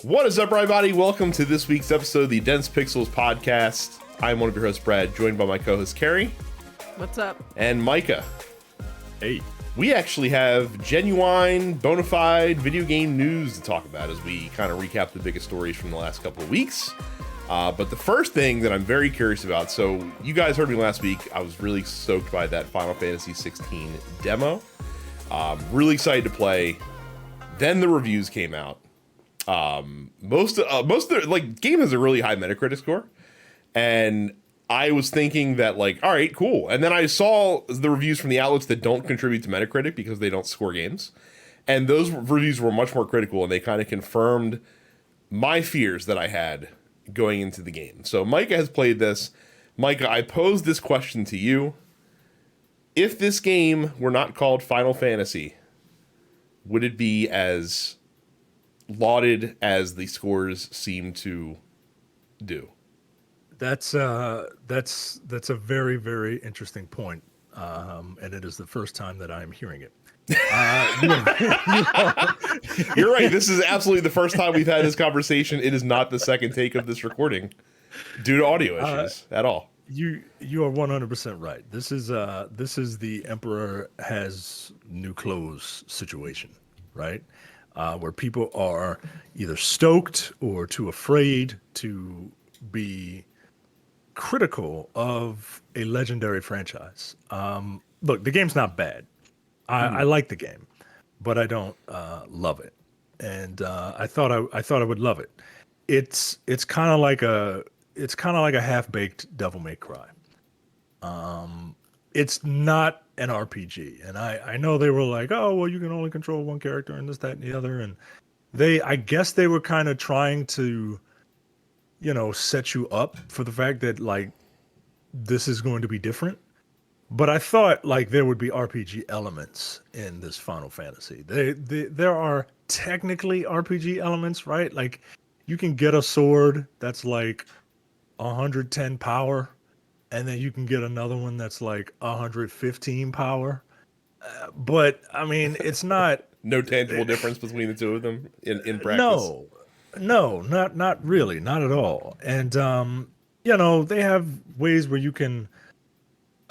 What is up, everybody? Welcome to this week's episode of the Dense Pixels podcast. I'm one of your hosts, Brad, joined by my co-host, Carrie. What's up? And Micah. Hey. We actually have genuine, bona fide video game news to talk about as we kind of recap the biggest stories from the last couple of weeks. But the first thing that I'm very curious about, so you guys heard me last week, I was really stoked by that Final Fantasy 16 demo. Really excited to play. Then the reviews came out. Most of the game has a really high Metacritic score, and I was thinking that all right, cool. And then I saw the reviews from the outlets that don't contribute to Metacritic because they don't score games, and those reviews were much more critical, and they kind of confirmed my fears that I had going into the game. So Micah has played this. Micah, I posed this question to you: if this game were not called Final Fantasy, would it be as lauded as the scores seem to do? That's a very, very interesting point, and it is the first time that I am hearing it. You're right. This is absolutely the first time we've had this conversation. It is not the second take of this recording due to audio issues at all. You are 100% right. This is the Emperor has new clothes situation, right? Where people are either stoked or too afraid to be critical of a legendary franchise. Look, the game's not bad. I like the game, but I don't love it. And I thought I would love it. It's kind of like a half-baked Devil May Cry. It's not an RPG, and I know they were like, oh well, you can only control one character and this, that, and the other, and I guess they were kind of trying to, set you up for the fact that this is going to be different. But I thought there would be RPG elements in this Final Fantasy. There are technically RPG elements, right? Like you can get a sword that's 110 power, and then you can get another one that's 115 power. But I mean, it's not no tangible difference between the two of them in practice. No, not really, not at all. And they have ways where you can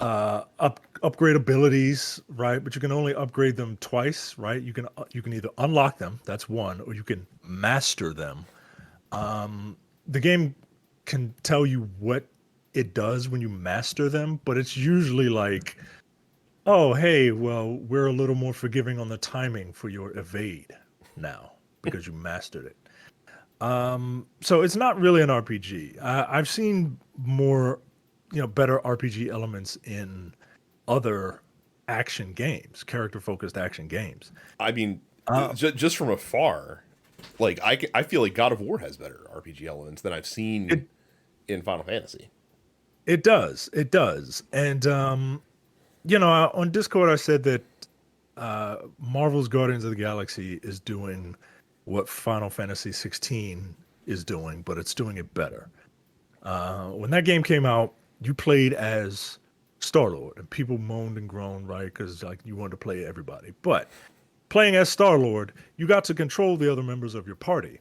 upgrade abilities, right? But you can only upgrade them twice, right? You can either unlock them, that's one, or you can master them. The game can tell you what it does when you master them, but it's usually oh, hey, well, we're a little more forgiving on the timing for your evade now because you mastered it. So it's not really an RPG. I've seen more, better RPG elements in other action games, character-focused action games. I mean, just from afar, I feel like God of War has better RPG elements than I've seen in Final Fantasy. It does. And, on Discord, I said that Marvel's Guardians of the Galaxy is doing what Final Fantasy 16 is doing, but it's doing it better. When that game came out, you played as Star-Lord, and people moaned and groaned, right? Because you wanted to play everybody. But playing as Star-Lord, you got to control the other members of your party.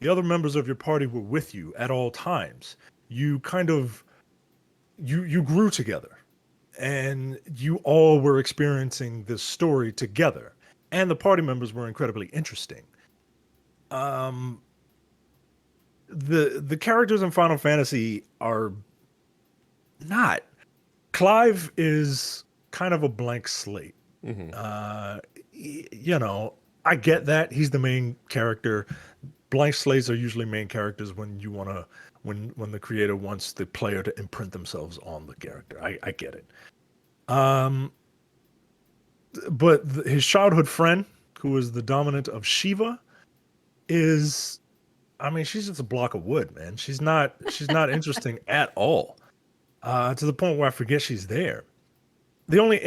The other members of your party were with you at all times. You kind of you grew together, and you all were experiencing this story together, and the party members were incredibly interesting. The characters in Final Fantasy are not. Clive is kind of a blank slate. Mm-hmm. I get that he's the main character. Blank slates are usually main characters when you want to. When the creator wants the player to imprint themselves on the character. I get it. But his childhood friend, who is the dominant of Shiva, she's just a block of wood, man. She's not interesting at all. To the point where I forget she's there. The only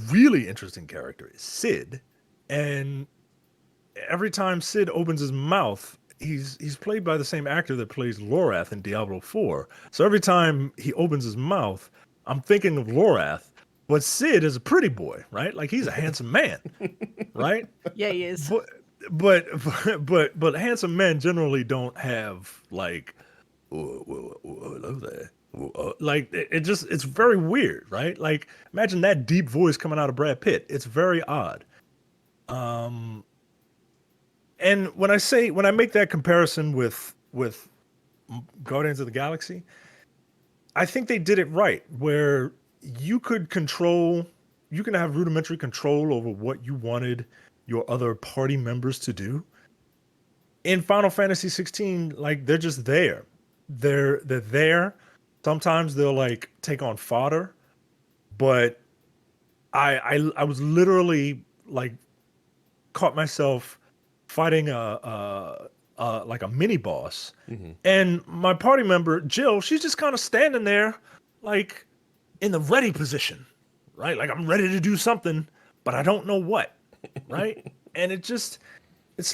really interesting character is Cid. And every time Cid opens his mouth, he's played by the same actor that plays Lorath in Diablo 4. So every time he opens his mouth, I'm thinking of Lorath, but Cid is a pretty boy, right? He's a handsome man, right? Yeah, he is. but but handsome men generally don't have like, hello there. Like it just it's very weird, right? Like imagine that deep voice coming out of Brad Pitt. It's very odd. Um, and when I make that comparison with Guardians of the Galaxy, I think they did it right, where you could control, you can have rudimentary control over what you wanted your other party members to do. In Final Fantasy 16, like they're just there. They're there. Sometimes they'll like take on fodder, but I was literally like caught myself fighting a like a mini boss, Hmm. and my party member Jill, she's just kind of standing there, like in the ready position, right? Like I'm ready to do something, but I don't know what, right? And it's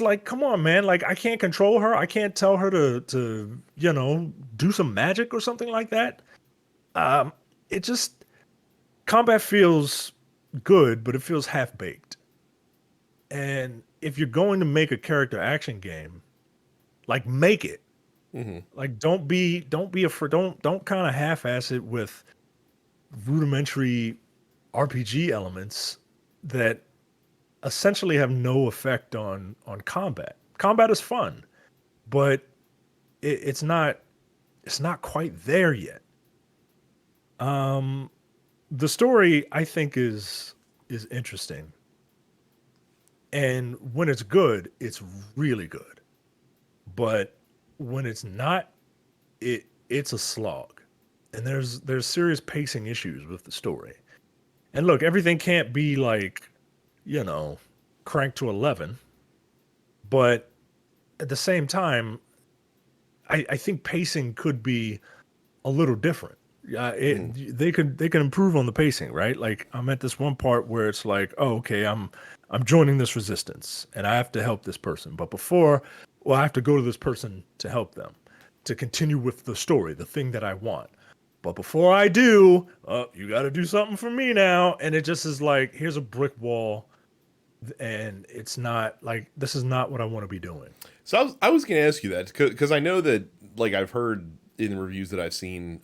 like, come on, man! Like I can't control her. I can't tell her to do some magic or something like that. Um, it just combat feels good, but it feels half baked. And if you're going to make a character action game, like make it. Hmm. Like don't be afraid. Don't kind of half-ass it with rudimentary RPG elements that essentially have no effect on combat. Combat is fun, but it's not quite there yet. Um, the story I think is interesting, and when it's good, it's really good. But when it's not, it's a slog, and there's serious pacing issues with the story. And look, everything can't be like, you know, cranked to 11, but at the same time, I think pacing could be a little different. Hmm. They can improve on the pacing, right? Like I'm at this one part where it's like, oh, okay, I'm joining this resistance and I have to help this person, but before, well, I have to go to this person to help them, to continue with the story, the thing that I want. But before I do, you got to do something for me now, and it just is like, here's a brick wall, and it's not like this is not what I want to be doing. So I was going to ask you that because I know that like I've heard in the reviews that I've seen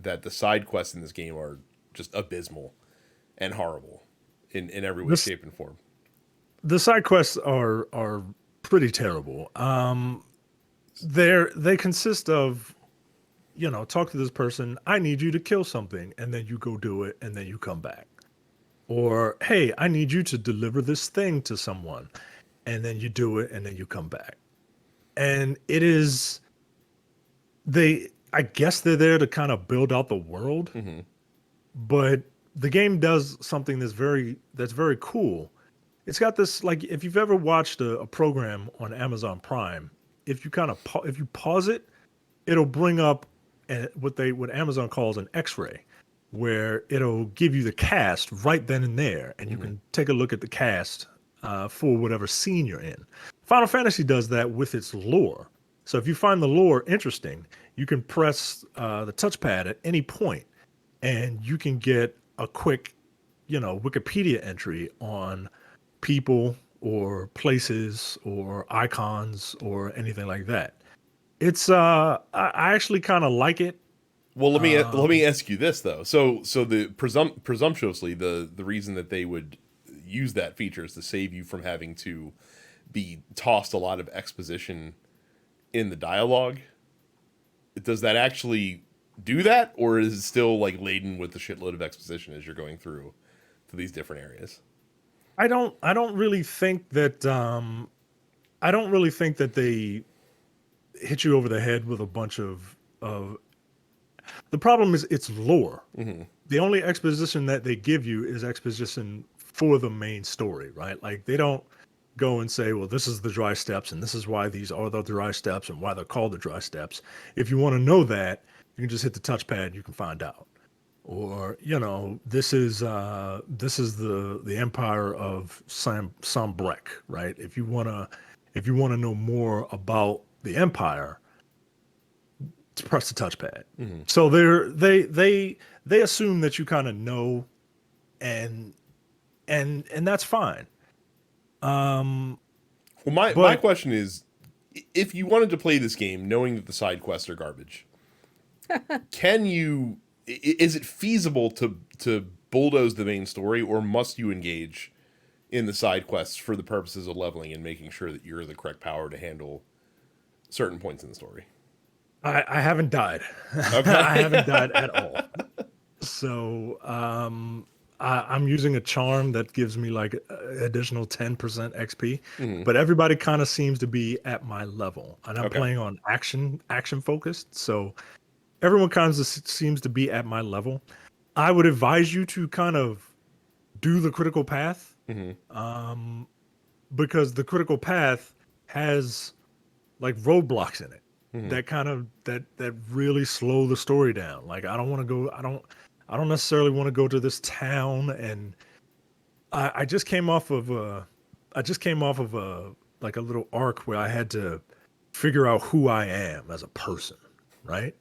that the side quests in this game are just abysmal and horrible in every way, This shape, and form. The side quests are pretty terrible. They consist of, talk to this person. I need you to kill something, and then you go do it, and then you come back. Or hey, I need you to deliver this thing to someone, and then you do it, and then you come back. And it is they. I guess they're there to kind of build out the world, Hmm. but the game does something that's very cool. It's got this, like if you've ever watched a program on Amazon Prime, if you kind of if you pause it, it'll bring up what Amazon calls an X-ray, where it'll give you the cast right then and there, and you Hmm. can take a look at the cast for whatever scene you're in. Final Fantasy does that with its lore. So if you find the lore interesting, you can press the touchpad at any point, and you can get a quick, Wikipedia entry on people or places or icons or anything like that. It's I actually kind of like it. Well, let me Um, ask you this though. So the presumptuously the reason that they would use that feature is to save you from having to be tossed a lot of exposition in the dialogue. Does that actually do that, or is it still like laden with a shitload of exposition as you're going through these different areas? I don't really think that I don't really think that they hit you over the head with a bunch of the problem is it's lore. Hmm. The only exposition that they give you is exposition for the main story, right? Like they don't go and say, well, this is the dry steps and this is why these are the dry steps and why they're called the dry steps. If you want to know that, you can just hit the touchpad and you can find out. Or, this is the empire of Sambrek, right? If you wanna know more about the empire, to press the touchpad. Hmm. So they assume that you kind of know, and and that's fine. Um, Well, my But question is, if you wanted to play this game knowing that the side quests are garbage, can you? Is it feasible to bulldoze the main story, or must you engage in the side quests for the purposes of leveling and making sure that you're the correct power to handle certain points in the story? I haven't died. I Okay. haven't died at all. So I'm using a charm that gives me like additional 10% XP, Hmm. but everybody kind of seems to be at my level, and I'm Okay. playing on action focused. So everyone kind of seems to be at my level. I would advise you to kind of do the critical path, Hmm. um, because the critical path has like roadblocks in it Hmm. that kind of that really slow the story down. Like I don't want to go. I don't necessarily want to go to this town, and I just came off of a like a little arc where I had to figure out who I am as a person, right?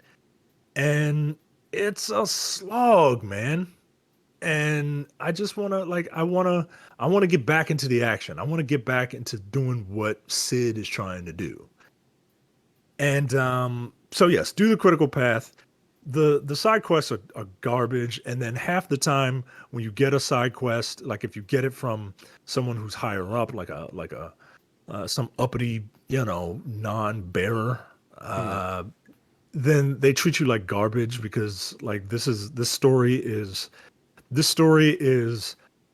And it's a slog, man. And I just want to like I want to get back into the action. I want to get back into doing what Sid is trying to do. And so yes, do the critical path. The side quests are garbage, and then half the time when you get a side quest, like if you get it from someone who's higher up, like a some uppity, non-bearer, Hmm. uh, then they treat you like garbage because like this story is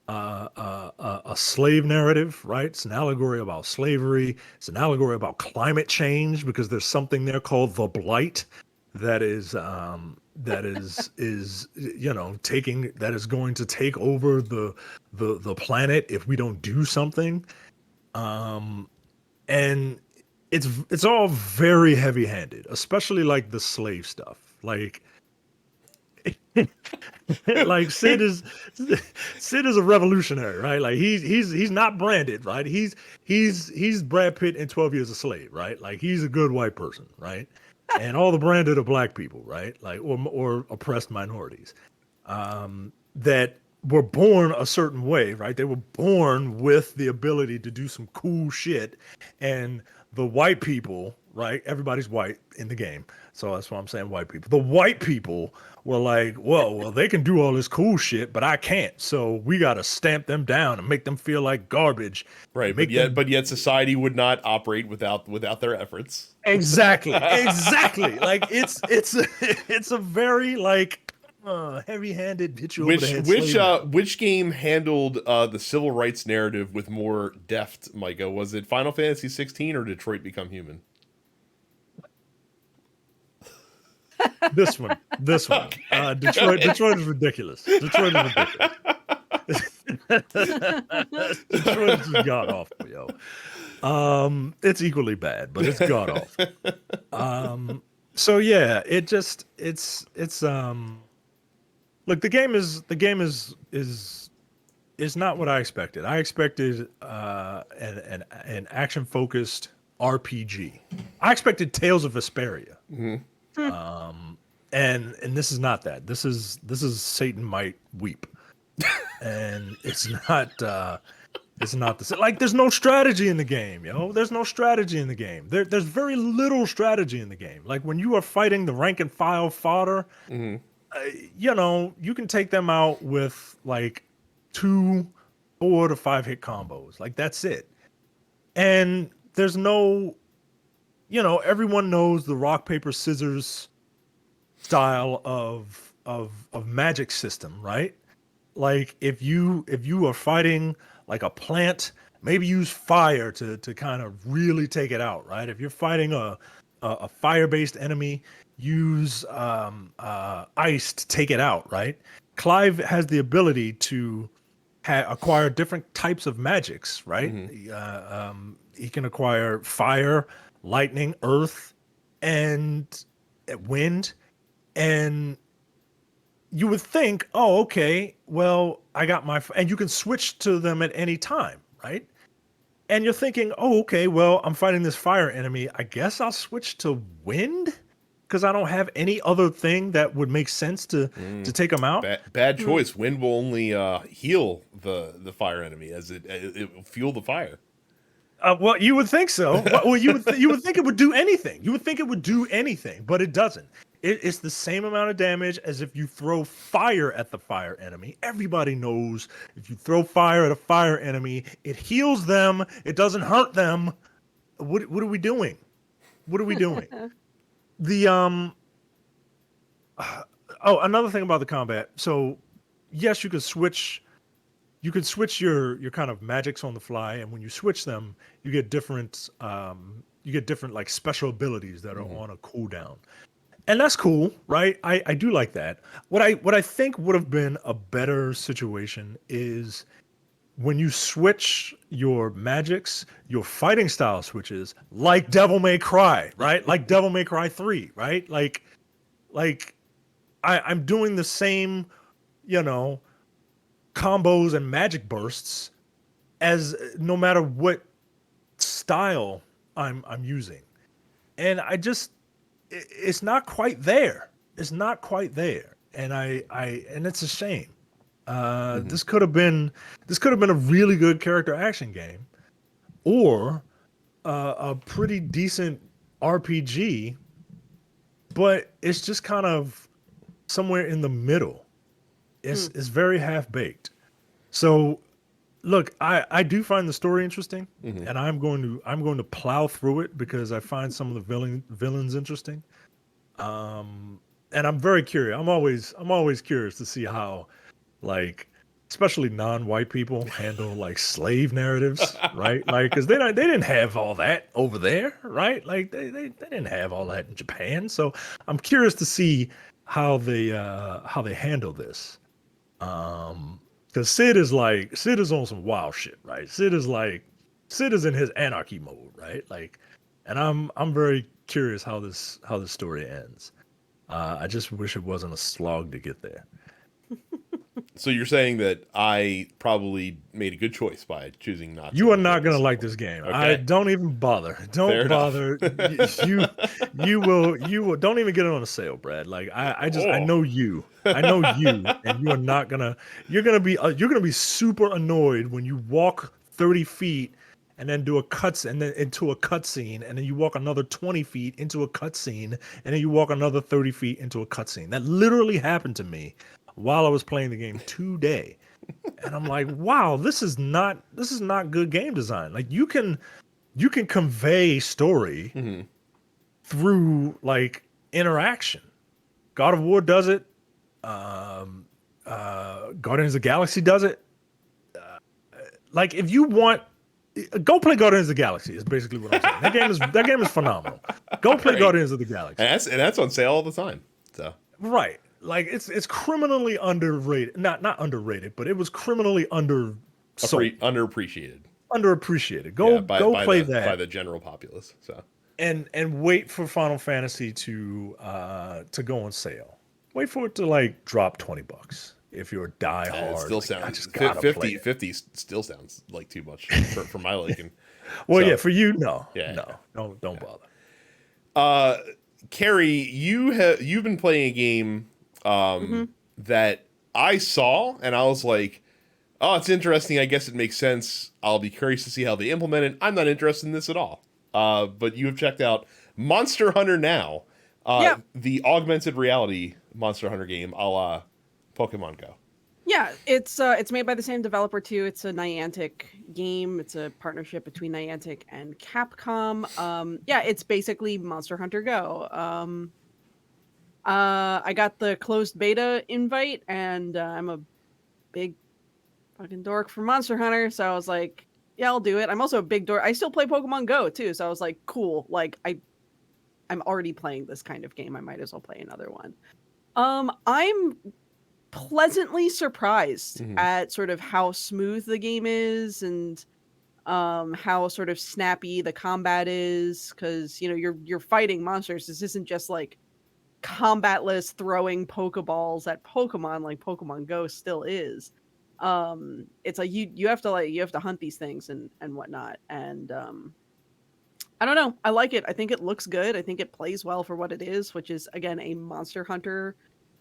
a slave narrative, right? It's an allegory about slavery. It's an allegory about climate change because there's something there called the blight that is taking that is going to take over the planet if we don't do something. Um, and it's all very heavy-handed, especially like the slave stuff. Like like Sid is a revolutionary, right? Like he's not branded, right? He's Brad Pitt in 12 Years a Slave, right? Like he's a good white person, right? And all the branded are black people, right? Like or oppressed minorities that were born a certain way, right? They were born with the ability to do some cool shit, and the white people, right? Everybody's white in the game, so that's why I'm saying white people. The white people were like, whoa, well, they can do all this cool shit, but I can't. So we got to stamp them down and make them feel like garbage and Right, but make yet, them. but yet, society would not operate without their efforts. Exactly. Like it's it's a very like heavy-handed, hit you over the Which head which slave uh narrative. which game handled the civil rights narrative with more deft, Micah? Was it Final Fantasy 16 or Detroit Become Human? This one. Okay. Detroit is ridiculous. Detroit is ridiculous. Detroit is just god awful, yo. It's equally bad, but it's god awful. Um, so yeah, it's look, the game is not what I expected. I expected an action focused RPG. I expected Tales of Vesperia. Mhm. Um, and this is not that. This is Satan Might Weep, and it's not the like. There's no strategy in the game, There's no strategy in the game. There's very little strategy in the game. Like when you are fighting the rank and file fodder, Mhm. you can take them out with like 2 4 to 5 hit combos. Like that's it. And there's no, everyone knows the rock paper scissors style of magic system, right? Like if you are fighting like a plant, maybe use fire to kind of really take it out, right? If you're fighting a fire-based enemy, use ice to take it out, right? Clive has the ability to acquire different types of magics, right? Mhm. He can acquire fire, lightning, earth, and wind, and you would think, oh, okay, well, I got and you can switch to them at any time, right? And you're thinking, oh, okay, well, I'm fighting this fire enemy. I guess I'll switch to wind because I don't have any other thing that would make sense to Mm. take them out. Bad Hmm. choice. Wind will only heal the fire enemy as it will fuel the fire. Well, you would think so. Well, you would think it would do anything. You would think it would do anything, but it doesn't. It's the same amount of damage as if you throw fire at the fire enemy. Everybody knows if you throw fire at a fire enemy, it heals them. It doesn't hurt them. What are we doing? What are we doing? The oh, another thing about the combat. So, yes, you could switch. You could switch your kind of magics on the fly, and when you switch them, you get different. You get different like special abilities that are on a cooldown, and that's cool, right? I do like that. What I think would have been a better situation is when you switch your magics, your fighting style switches, like Devil May Cry, right? Like Devil May Cry 3, right? Like I'm doing the same, you know, combos and magic bursts as no matter what style I'm using. And it's not quite there. It's not quite there. And and it's a shame. This could have been a really good character action game, or a pretty decent RPG, but it's just kind of somewhere in the middle. It's very half baked. So look, I do find the story interesting, and I'm going to plow through it because I find some of the villains interesting. And I'm very curious. I'm always curious to see how, like, especially non-white people handle like slave narratives, right? Like, because they didn't have all that over there, right? Like they didn't have all that in Japan. So I'm curious to see how they handle this. Because Sid is on some wild shit, right? Sid is in his anarchy mode, right? Like, and I'm very curious how this story ends. I just wish it wasn't a slog to get there. So you're saying that I probably made a good choice by choosing not to. You are not gonna like this game. Okay. I don't even bother. Don't Fair bother. You will. Don't even get it on a sale, Brad. Like I know you. I know you, and you are not gonna. You're gonna be super annoyed when you walk 30 feet and then do a cuts and then into a cutscene, and then you walk another 20 feet into a cutscene, and then you walk another 30 feet into a cutscene. That literally happened to me while I was playing the game today. And I'm like, wow, this is not good game design. Like you can convey story through like interaction. God of War does it. Guardians of the Galaxy does it. Like if you want, go play Guardians of the Galaxy is basically what I'm saying. That game is phenomenal. Go play Guardians of the Galaxy. And that's on sale all the time. So right. Like it's criminally underrated. Not underrated, but it was criminally underappreciated. Underappreciated. Go play that by the general populace. So and wait for Final Fantasy to go on sale. Wait for it to like drop $20 if you're a diehard. It still like, sounds I just gotta 50 still sounds like too much for my liking. Well, So, yeah, for you, no. Yeah, No, don't bother. Carrie, you've been playing a game that I saw and I was like, oh, it's interesting. I guess it makes sense. I'll be curious to see how they implement it. I'm not interested in this at all. But you have checked out Monster Hunter Now, the augmented reality Monster Hunter game a la Pokemon Go. Yeah, it's made by the same developer too. It's a Niantic game. It's a partnership between Niantic and Capcom. Yeah, it's basically Monster Hunter Go. I got the closed beta invite, and I'm a big fucking dork for Monster Hunter, so I was like, yeah, I'll do it. I'm also a big dork. I still play Pokemon Go too, so I was like, cool. Like I'm already playing this kind of game. I might as well play another one. I'm pleasantly surprised at sort of how smooth the game is and how sort of snappy the combat is, because you're fighting monsters. This isn't just like combatless throwing Pokeballs at Pokemon like Pokemon Go still is. It's like you have to hunt these things and whatnot. And I don't know. I like it. I think it looks good. I think it plays well for what it is, which is again a Monster Hunter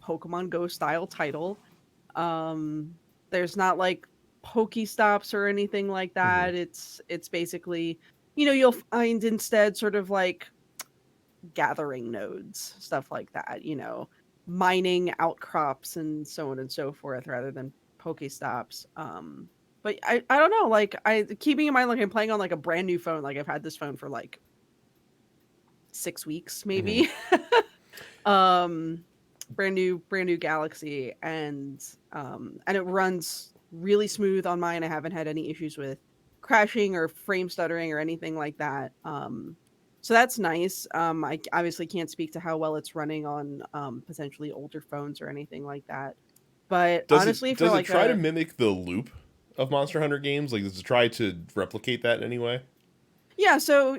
Pokemon Go style title. There's not like Pokestops or anything like that. It's basically, you'll find instead sort of like gathering nodes, stuff like that, mining outcrops and so on and so forth rather than Pokestops. But I don't know, like keeping in mind like I'm playing on like a brand new phone, like I've had this phone for like 6 weeks maybe. Brand new Galaxy, and it runs really smooth on mine. I haven't had any issues with crashing or frame stuttering or anything like that. So that's nice. I obviously can't speak to how well it's running on potentially older phones or anything like that. But honestly, does it try to mimic the loop of Monster Hunter games? Like, does it try to replicate that in any way? Yeah. So,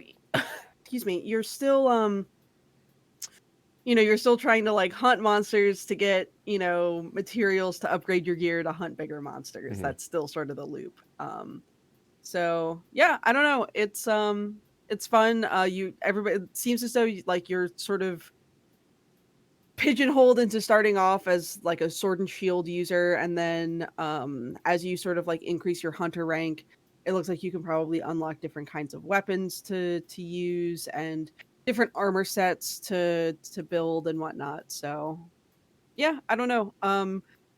excuse me. You're still you're still trying to like hunt monsters to get, materials to upgrade your gear to hunt bigger monsters. That's still sort of the loop. So yeah, I don't know. It's fun. Everybody, it seems as though like you're sort of pigeonholed into starting off as like a sword and shield user, and then as you sort of like increase your hunter rank, it looks like you can probably unlock different kinds of weapons to use and different armor sets to build and whatnot. So yeah, I don't know.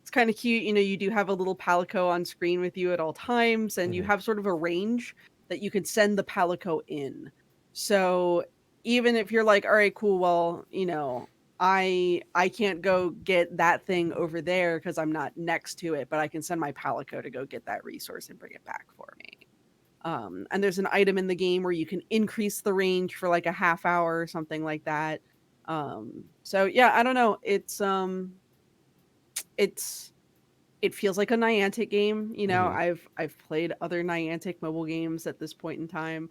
It's kind of cute. You do have a little Palico on screen with you at all times, and you have sort of a range that you can send the Palico in. So even if you're like, all right, cool, well, I can't go get that thing over there because I'm not next to it, but I can send my Palico to go get that resource and bring it back for me. And there's an item in the game where you can increase the range for like a half hour or something like that. So yeah, I don't know. It feels like a Niantic game. I've played other Niantic mobile games at this point in time.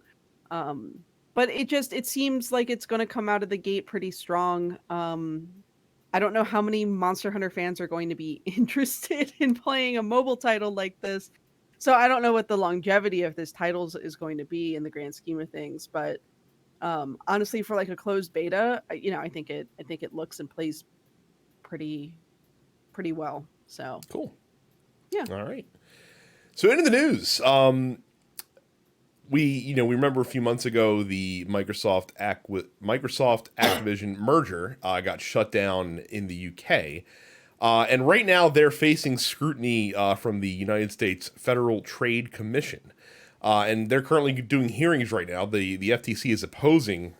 But it seems like it's going to come out of the gate pretty strong. I don't know how many Monster Hunter fans are going to be interested in playing a mobile title like this. So I don't know what the longevity of this title is going to be in the grand scheme of things, but honestly, for like a closed beta, I think it looks and plays pretty well. So cool. Yeah. All right. So into the news. We remember a few months ago the Microsoft Activision merger got shut down in the UK. And right now they're facing scrutiny from the United States Federal Trade Commission. And they're currently doing hearings right now. The FTC is opposing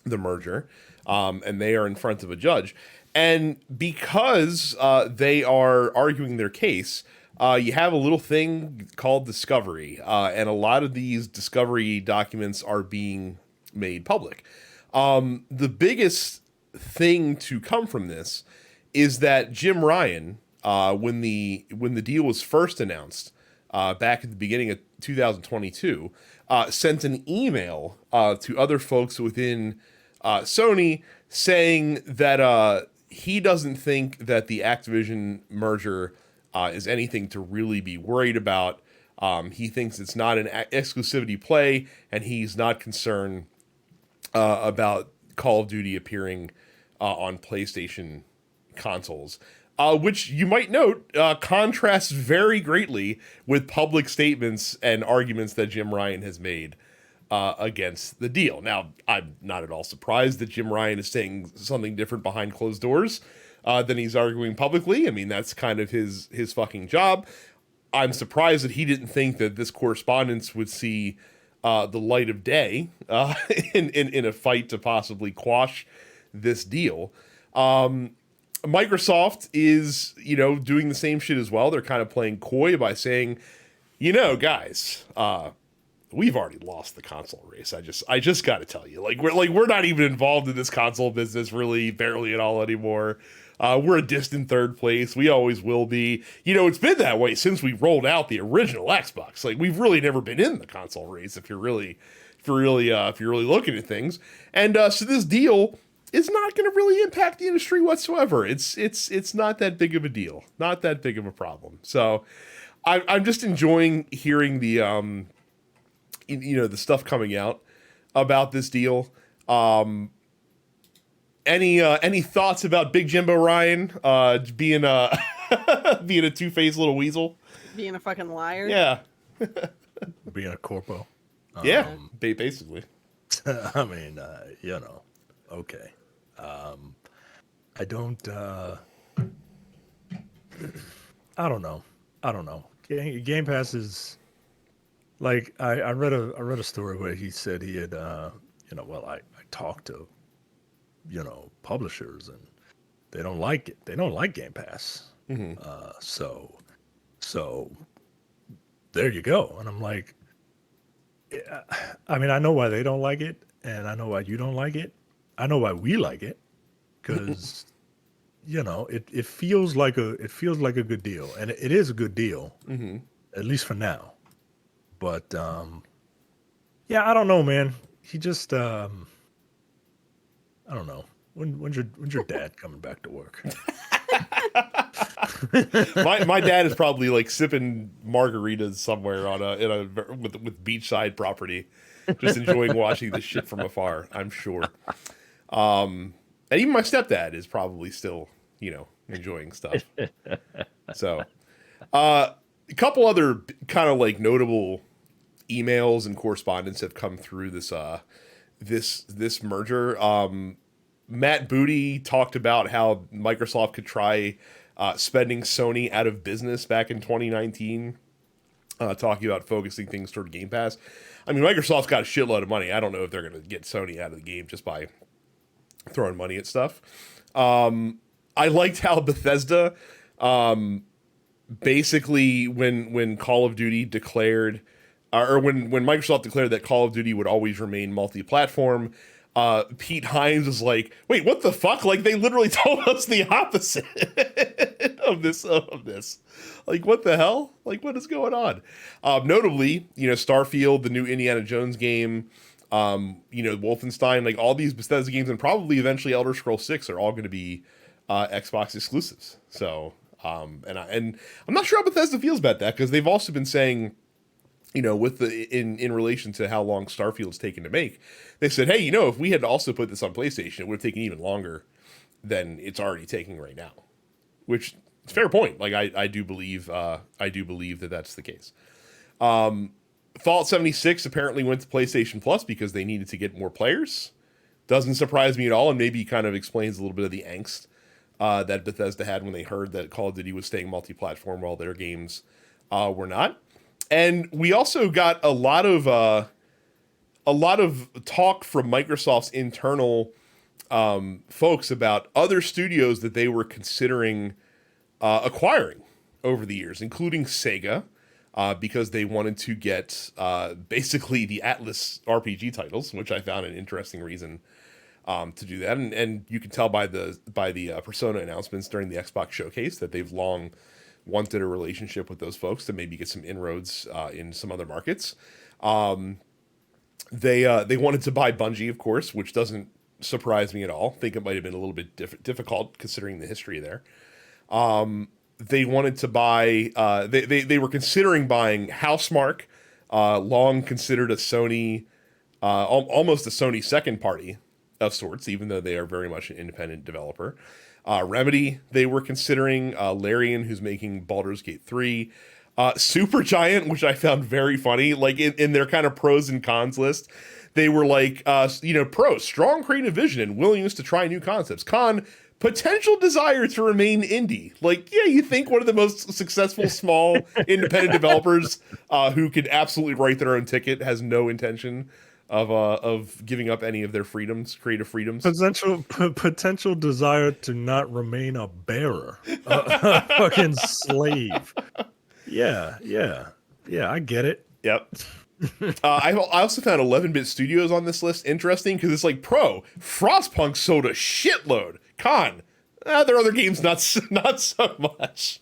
the merger, and they are in front of a judge. And because they are arguing their case, you have a little thing called discovery. And a lot of these discovery documents are being made public. The biggest thing to come from this is that Jim Ryan, when the deal was first announced back at the beginning of 2022, sent an email to other folks within Sony saying that he doesn't think that the Activision merger is anything to really be worried about. He thinks it's not an exclusivity play, and he's not concerned about Call of Duty appearing on PlayStation consoles, which you might note contrasts very greatly with public statements and arguments that Jim Ryan has made against the deal. Now, I'm not at all surprised that Jim Ryan is saying something different behind closed doors than he's arguing publicly. I mean, that's kind of his fucking job. I'm surprised that he didn't think that this correspondence would see the light of day in a fight to possibly quash this deal. Microsoft is, doing the same shit as well. They're kind of playing coy by saying, guys, we've already lost the console race. I just got to tell you, we're not even involved in this console business really barely at all anymore. We're a distant third place. We always will be. It's been that way since we rolled out the original Xbox. We've really never been in the console race if you're really looking at things. And so this deal is not going to really impact the industry whatsoever. It's not that big of a deal, not that big of a problem. So I'm just enjoying hearing the the stuff coming out about this deal. Any thoughts about Big Jimbo Ryan being being a two-faced little weasel. Being a fucking liar. Yeah, Being a corpo. yeah, basically. I mean, okay. I don't. I don't know. Game Pass is like I read a story where he said he had I talked to publishers and they don't like it. They don't like Game Pass. So there you go. And I'm like, yeah, I mean, I know why they don't like it, and I know why you don't like it. I know why we like it, because it feels like a good deal, and it is a good deal, at least for now. But yeah, I don't know, man. He just I don't know. When's your dad coming back to work? My dad is probably like sipping margaritas somewhere on with beachside property, just enjoying watching this shit from afar, I'm sure. And even my stepdad is probably still, enjoying stuff. So, a couple other kind of like notable emails and correspondence have come through this merger. Matt Booty talked about how Microsoft could try spending Sony out of business back in 2019, talking about focusing things toward Game Pass. I mean, Microsoft's got a shitload of money. I don't know if they're going to get Sony out of the game just by throwing money at stuff. I liked how Bethesda, basically when Call of Duty declared, or when Microsoft declared that Call of Duty would always remain multi-platform, Pete Hines was like, wait, what the fuck? Like, they literally told us the opposite of this. Like, what the hell? Like, what is going on? Notably, Starfield, the new Indiana Jones game, Wolfenstein, like all these Bethesda games, and probably eventually Elder Scrolls 6 are all going to be Xbox exclusives. So, and I'm not sure how Bethesda feels about that, because they've also been saying, with in relation to how long Starfield's taken to make, they said, hey, if we had also put this on PlayStation, it would have taken even longer than it's already taking right now. Which, it's a fair point. Like, I do believe that that's the case. Fallout 76 apparently went to PlayStation Plus because they needed to get more players. Doesn't surprise me at all, and maybe kind of explains a little bit of the angst that Bethesda had when they heard that Call of Duty was staying multi-platform while their games were not. And we also got a lot of talk from Microsoft's internal folks about other studios that they were considering acquiring over the years, including Sega, because they wanted to get basically the Atlas RPG titles, which I found an interesting reason to do that. And you can tell by the Persona announcements during the Xbox showcase that they've long wanted a relationship with those folks to maybe get some inroads in some other markets. They wanted to buy Bungie, of course, which doesn't surprise me at all. I think it might have been a little bit difficult considering the history there. They wanted to buy. They were considering buying Housemarque, long considered a Sony, almost a Sony second party of sorts, even though they are very much an independent developer. Remedy, they were considering, Larian, who's making Baldur's Gate 3, Supergiant, which I found very funny, like in their kind of pros and cons list. They were like, pro, strong creative vision and willingness to try new concepts. Con, potential desire to remain indie. Like, yeah, you think one of the most successful small independent developers who can absolutely write their own ticket has no intention of giving up any of their freedoms, creative freedoms. Potential desire to not remain a bearer, a fucking slave. Yeah, I get it. Yep. I also found 11-bit studios on this list interesting because it's like, pro, Frostpunk sold a shitload. Con, their other games not so much.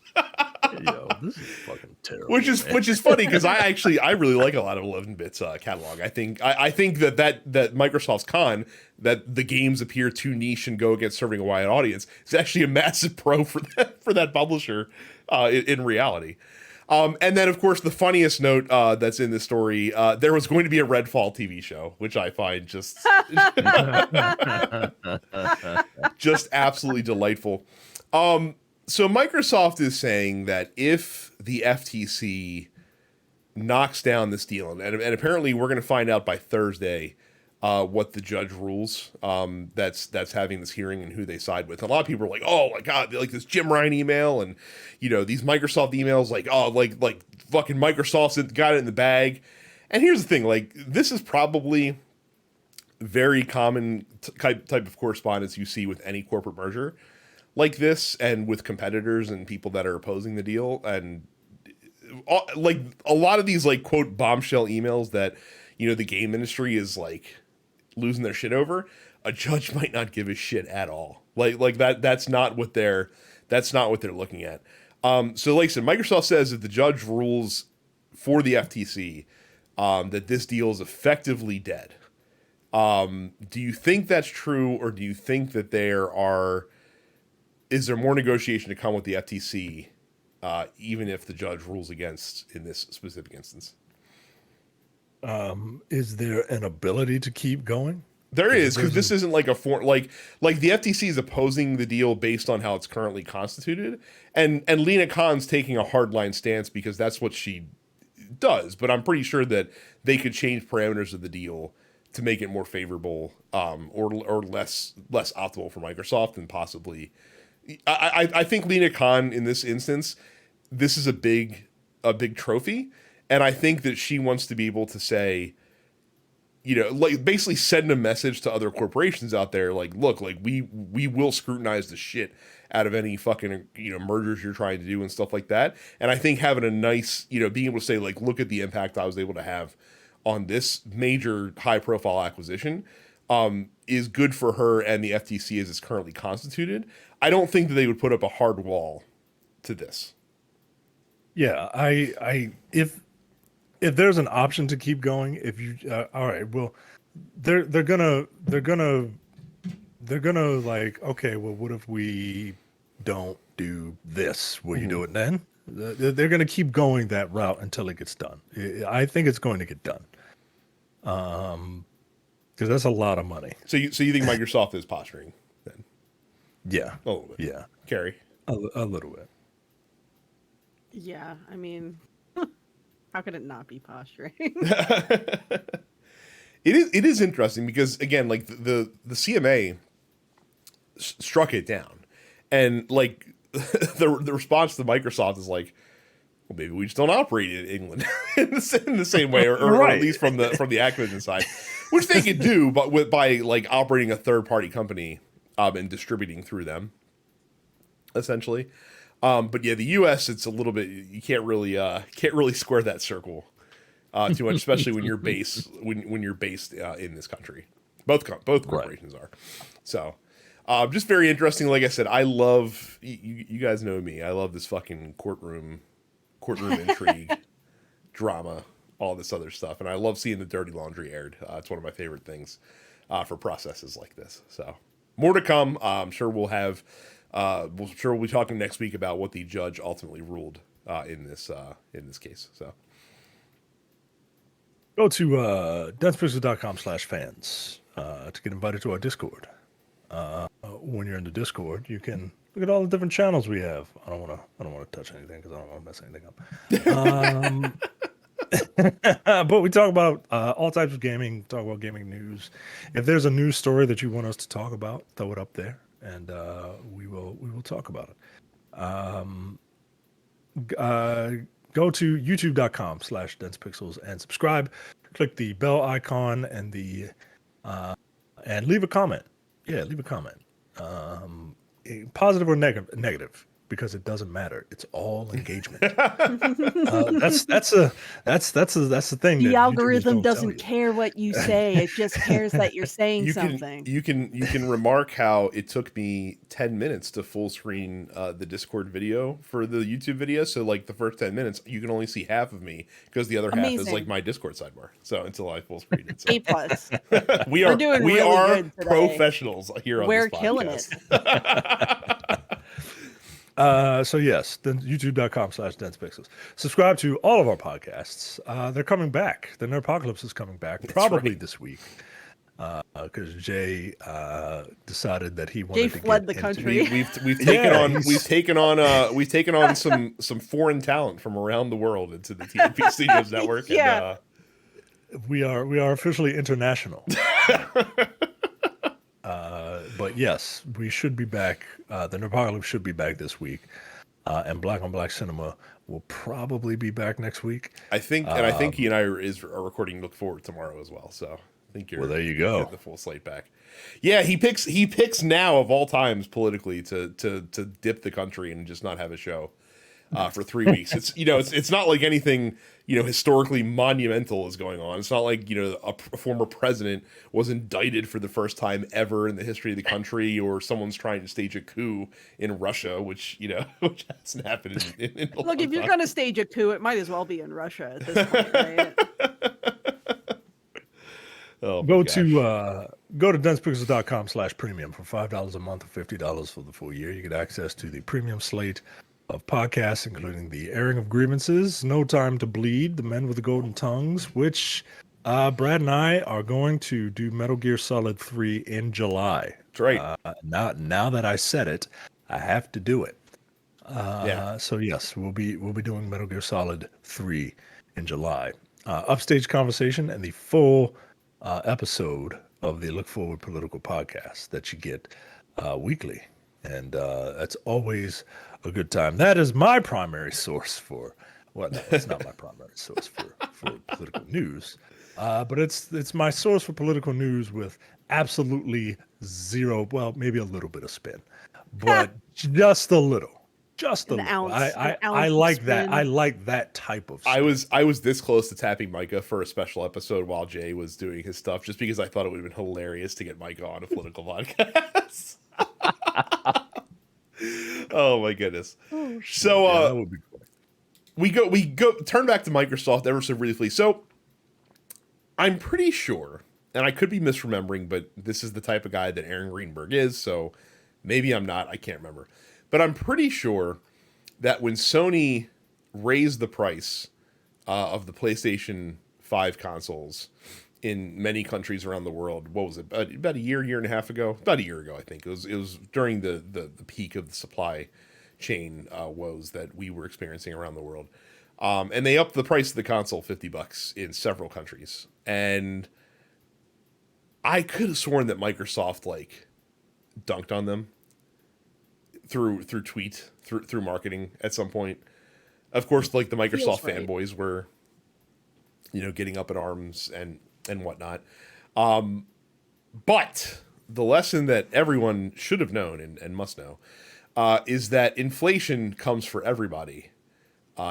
Yo, this is fucking terrible. Which is funny because I really like a lot of 11-bit's catalog. I think that Microsoft's con, that the games appear too niche and go against serving a wide audience, is actually a massive pro for that publisher in reality. And then, of course, the funniest note that's in this story, there was going to be a Redfall TV show, which I find just just absolutely delightful. So Microsoft is saying that if the FTC knocks down this deal, and apparently we're going to find out by Thursday what the judge rules that's having this hearing and who they side with. And a lot of people are like, oh my god, like this Jim Ryan email and these Microsoft emails, like like fucking Microsoft's got it in the bag. And here's the thing, like this is probably very common type of correspondence you see with any corporate merger like this, and with competitors and people that are opposing the deal, and like a lot of these like quote bombshell emails that the game industry is like losing their shit over. A judge might not give a shit at all. Like that's not what they're looking at. So like I said, Microsoft says if the judge rules for the FTC that this deal is effectively dead. Do you think that's true, or do you think that is there more negotiation to come with the FTC, even if the judge rules against in this specific instance? Is there an ability to keep going? There is, because this isn't like a like the FTC is opposing the deal based on how it's currently constituted, and Lena Khan's taking a hardline stance because that's what she does. But I'm pretty sure that they could change parameters of the deal to make it more favorable, or less optimal for Microsoft, and possibly. I think Lena Khan in this instance, this is a big trophy, and I think that she wants to be able to say, like basically send a message to other corporations out there, like, look, like we will scrutinize the shit out of any fucking mergers you're trying to do and stuff like that. And I think having a nice being able to say, like, look at the impact I was able to have on this major high profile acquisition is good for her and the FTC as it's currently constituted. I don't think that they would put up a hard wall to this. Yeah, if there's an option to keep going, if you all right, well, they're gonna like, okay, well, what if we don't do this? Will you do it then? They're gonna keep going that route until it gets done. I think it's going to get done, because that's a lot of money. So you think Microsoft is posturing then? Yeah. A little bit. Yeah. Carrie? A little bit. Yeah, I mean, how could it not be posturing? It is interesting because, again, like the CMA struck it down, and like the response to Microsoft is like, well, maybe we just don't operate in England in the same way, or Right. at least from the Activision side, which they could do, but by like operating a third party company and distributing through them, essentially. But yeah, the U.S. it's a little bit, you can't really square that circle too much, especially when you're based in this country. Both corporations are. So just very interesting. Like I said, I love you guys know me. I love this fucking courtroom intrigue, drama, all this other stuff, and I love seeing the dirty laundry aired. It's one of my favorite things for processes like this. So more to come. I'm sure we'll have. We'll be talking next week about what the judge ultimately ruled in this case. So Go to densepixels.com/fans to get invited to our Discord. When you're in the Discord, you can look at all the different channels we have. I don't want to touch anything because I don't want to mess anything up. But we talk about all types of gaming. Talk about gaming news. If there's a news story that you want us to talk about, throw it up there, and we will talk about it. Go to youtube.com/densepixels and subscribe. Click the bell icon and and leave a comment. Yeah, leave a comment. Positive or negative, because it doesn't matter. It's all engagement. That's the thing. The that algorithm YouTubers don't tell doesn't you. care what you say. It just cares that you're saying something. You can remark how it took me 10 minutes to full screen the Discord video for the YouTube video. So like the first 10 minutes, you can only see half of me because the other half is Amazing. like my Discord sidebar. So until I full screen it. So. A plus. we are doing really good today. professionals here on We're this killing it. So yes, then youtube.com/densepixels. Subscribe to all of our podcasts. They're coming back. The Nerdpocalypse is coming back probably right. this week. because Jay decided that he Jay wanted to fled get the into- country. We've taken on some foreign talent from around the world into the TNP Studios network. Yeah. We are officially international. But yes, we should be back. The Nerdopocalypse should be back this week, and Black on Black Cinema will probably be back next week. I think he and I are recording Look Forward tomorrow as well. So I think you're Well, there you go. getting the full slate back. Yeah, he picks now of all times politically to dip the country and just not have a show for 3 weeks. It's not like anything historically monumental is going on. It's not like a former president was indicted for the first time ever in the history of the country, or someone's trying to stage a coup in Russia, which which hasn't happened in a Look, long if you're time. going to stage a coup, it might as well be in Russia at this point, right? Oh, my Go gosh. to densepixels.com/premium for $5 a month or $50 for the full year. You get access to the premium slate of podcasts, including the airing of grievances, No Time to Bleed, The Men with the Golden Tongues, which Brad and I are going to do Metal Gear Solid 3 in July. That's right. Now that I said it, I have to do it. Yeah. So yes, we'll be doing Metal Gear Solid 3 in July. Upstage conversation and the full episode of the Look Forward Political Podcast that you get weekly, and that's always a good time. That is my primary source for no, it's not my primary source for political news, but it's my source for political news with absolutely zero, well, maybe a little bit of spin, but just a little. Just a An little. ounce- an I ounce of like that. spin. I like that type of I spin. was this close to tapping Micah for a special episode while Jay was doing his stuff, just because I thought it would have been hilarious to get Micah on a political podcast. Oh my goodness! So Yeah, that would be cool. we go turn back to Microsoft ever so briefly. So I'm pretty sure, and I could be misremembering, but this is the type of guy that Aaron Greenberg is, so maybe I'm not. I can't remember, but I'm pretty sure that when Sony raised the price of the PlayStation 5 consoles in many countries around the world, what was it, about a year and a half ago? About a year ago, I think. It was during the peak of the supply chain woes that we were experiencing around the world. And they upped the price of the console $50 in several countries. And I could have sworn that Microsoft dunked on them through tweet, through marketing at some point. Of course, the Microsoft Feels right. fanboys were, getting up in arms and whatnot. But the lesson that everyone should have known and must know is that inflation comes for everybody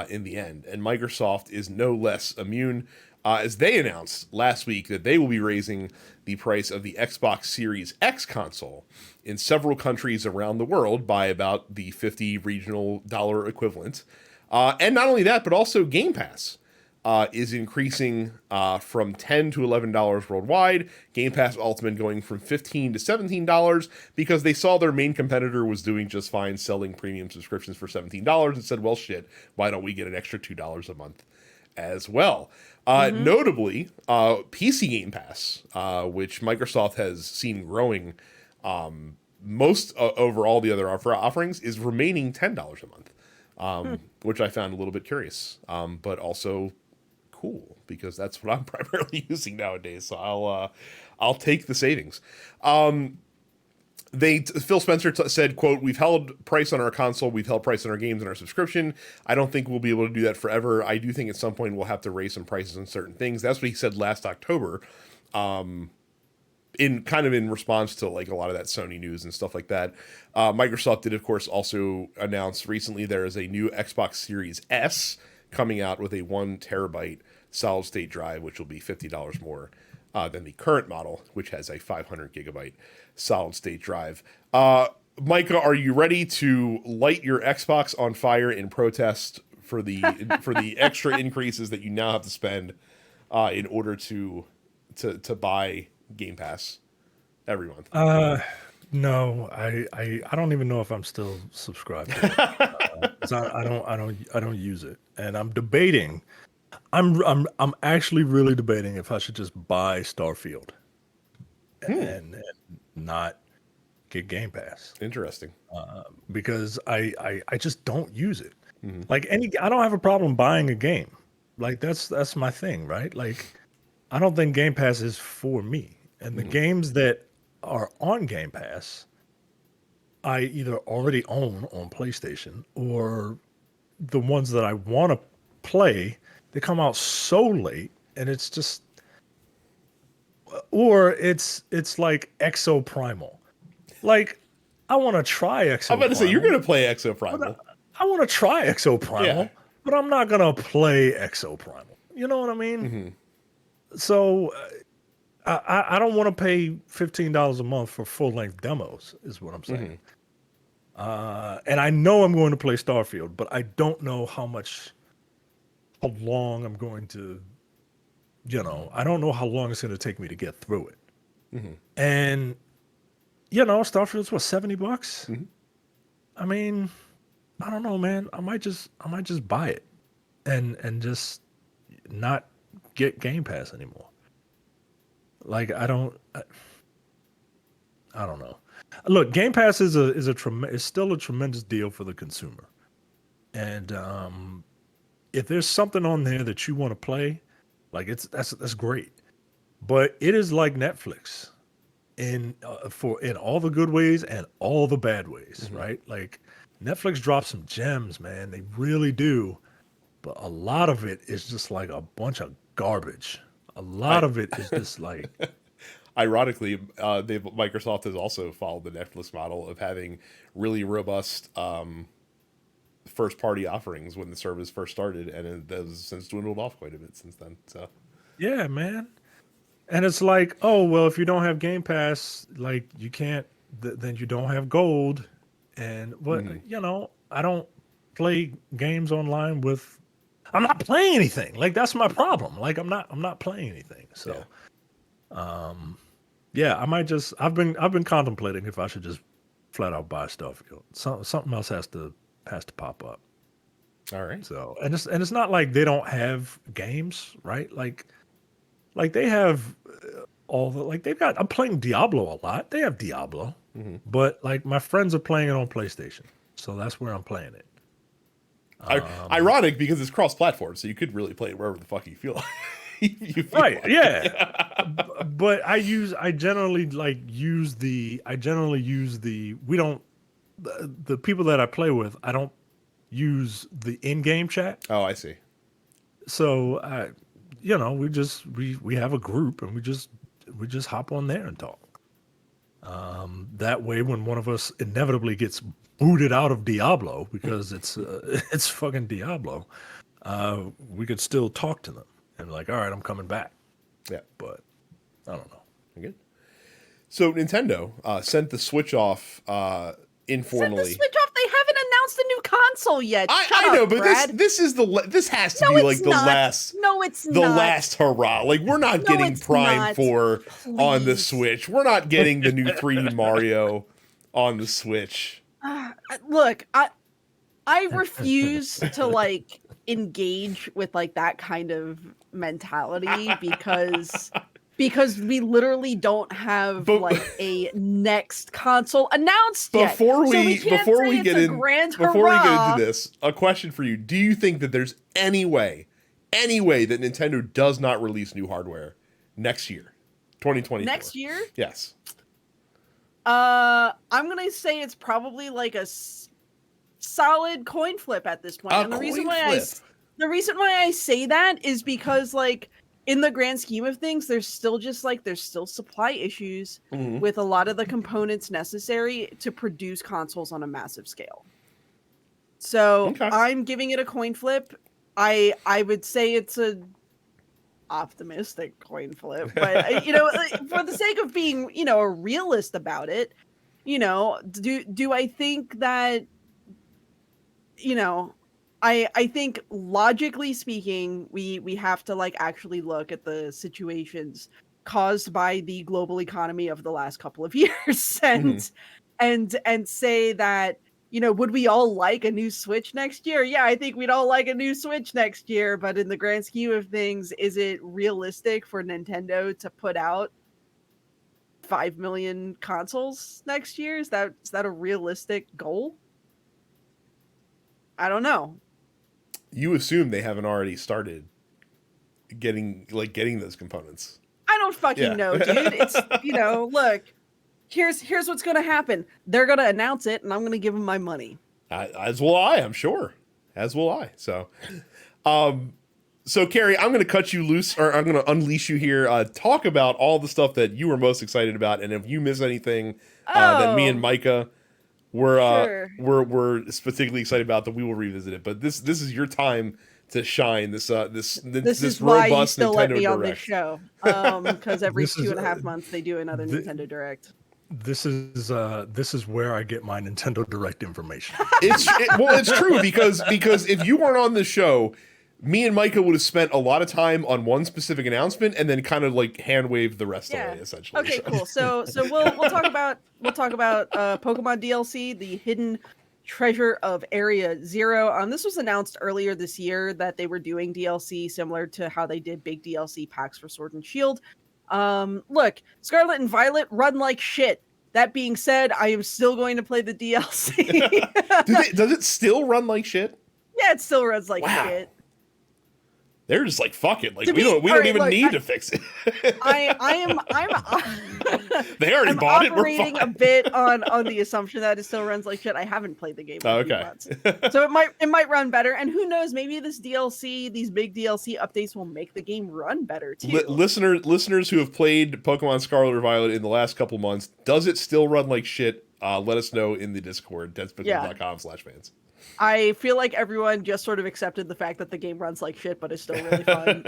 in the end. And Microsoft is no less immune, as they announced last week that they will be raising the price of the Xbox Series X console in several countries around the world by about the 50 regional dollar equivalent. And not only that, but also Game Pass is increasing from $10 to $11 worldwide. Game Pass Ultimate going from $15 to $17 because they saw their main competitor was doing just fine selling premium subscriptions for $17 and said, well, shit, why don't we get an extra $2 a month as well? Notably, PC Game Pass, which Microsoft has seen growing most over all the other offerings, is remaining $10 a month, which I found a little bit curious, but also cool because that's what I'm primarily using nowadays. So I'll take the savings. Phil Spencer said, quote, "We've held price on our console, we've held price on our games and our subscription. I don't think we'll be able to do that forever. I do think at some point we'll have to raise some prices on certain things." That's what he said last October, in response to a lot of that Sony news and stuff like that. Microsoft did, of course, also announce recently there is a new Xbox Series S coming out with a 1 terabyte solid state drive, which will be $50 more than the current model, which has a 500 gigabyte solid state drive. Micah, are you ready to light your Xbox on fire in protest for the extra increases that you now have to spend in order to buy Game Pass every month? No, I don't even know if I'm still subscribed to it. 'Cause I don't use it, and I'm debating. I'm actually really debating if I should just buy Starfield. and not get Game Pass Interesting. because I just don't use it. Mhm. Like I don't have a problem buying a game. Like that's my thing, right? Like I don't think Game Pass is for me. And the games that are on Game Pass, I either already own on PlayStation or the ones that I want to play, they come out so late and it's just or it's like Exo Primal. Like I want to try Exo I'm about to say, you're Primal. going to play Exo Primal. I want to try Exo Primal, Yeah. but I'm not gonna play Exo Primal. You know what I mean? Mhm. So I don't want to pay $15 a month for full length demos. Is what I'm saying. And I know I'm going to play Starfield, but I don't know how long I'm going to. I don't know how long it's going to take me to get through it. And Starfield's what, $70? Mhm. I mean, I don't know, man. I might just buy it and just not get Game Pass anymore. Like I don't know. Look, Game Pass is still a tremendous deal for the consumer. And if there's something on there that you want to play, like that's great. But it is like Netflix in all the good ways and all the bad ways, right? Like Netflix drops some gems, man. They really do. But a lot of it is just like a bunch of garbage. A lot of it is just like Ironically, Microsoft has also followed the Netflix model of having really robust first party offerings when the service first started, and it has since dwindled off quite a bit since then. So yeah, man. And it's like, oh, well, if you don't have Game Pass, like you can't, then you don't have gold. And what, I don't play games online I'm not playing anything. Like that's my problem. Like I'm not playing anything. So, yeah, I've been contemplating if I should just flat out buy stuff. Something else has to pop up. all right. So, and it's not like they don't have games, right? Like they have I'm playing Diablo a lot. They have Diablo, but like my friends are playing it on PlayStation, so that's where I'm playing it. Ironic because it's cross platform, so you could really play it wherever the fuck you feel like. Right, yeah. But I generally use the we don't the people that I play with, I don't use the in-game chat. Oh, I see. So we have a group and we just hop on there and talk. That way, when one of us inevitably gets booted out of Diablo because it's fucking Diablo, we could still talk to them and like, all right, I'm coming back. Yeah, But I don't know. good. So Nintendo sent the Switch off Set the informally. Switch off. They haven't announced a new console yet. Shut I know, up, but Brad. this has to No, be like it's the not. last. No, it's The not. last hurrah. Like we're not No, getting it's Prime not. 4 on the Please. Switch. We're not getting the new 3D Mario on the Switch. Look, I refuse to like engage with like that kind of mentality because we literally don't have But- like a next console announced yet. Before So we can't before say we it's get a in grand before we get hurrah. into this, a question for you. Do you think that there's any way that Nintendo does not release new hardware next year? 2024. Next year? Yes. I'm gonna say it's probably like a solid coin flip at this point. A And the reason coin why flip. the reason why I say that is because like in the grand scheme of things, there's still supply issues Mhm. with a lot of the components necessary to produce consoles on a massive scale. So Okay. I'm giving it a coin flip. I would say it's a optimistic coin flip, but for the sake of being a realist about it, do I think that I think logically speaking we have to like actually look at the situations caused by the global economy of the last couple of years and say that would we all like a new Switch next year? Yeah, I think we'd all like a new Switch next year, but in the grand scheme of things, is it realistic for Nintendo to put out 5 million consoles next year? Is that a realistic goal? I don't know. You assume they haven't already started getting those components. I don't fucking know, dude. It's, look, here's what's gonna happen. They're gonna announce it, and I'm gonna give them my money. As will I, I'm sure. As will I. So, so Carrie, I'm gonna cut you loose, or I'm gonna unleash you here. Talk about all the stuff that you were most excited about, and if you miss anything that me and Micah were particularly excited about, that we will revisit it. But this is your time to shine. This is robust why you still Nintendo let me Direct on this show, because every 2.5 months they do another Nintendo Direct. This is where I get my Nintendo Direct information. It's true because if you weren't on the show, me and Micah would have spent a lot of time on one specific announcement and then kind of like hand wave the rest away, essentially. Okay, cool. So we'll talk about Pokemon DLC, the Hidden Treasure of Area Zero. This was announced earlier this year that they were doing DLC similar to how they did big DLC packs for Sword and Shield. Look, Scarlet and Violet run like shit. That being said, I am still going to play the DLC. Does it still run like shit? Yeah, it still runs like shit. They're just like, fuck it. Like we don't even need to fix it. I'm they already bought it. We're operating a bit on the assumption that it still runs like shit. I haven't played the game in a few months. So it might run better, and who knows, maybe these big DLC updates will make the game run better too. Listeners who have played Pokemon Scarlet or Violet in the last couple months, does it still run like shit? Let us know in the Discord, deadspinball.com/fans. I feel like everyone just sort of accepted the fact that the game runs like shit, but is still really fun.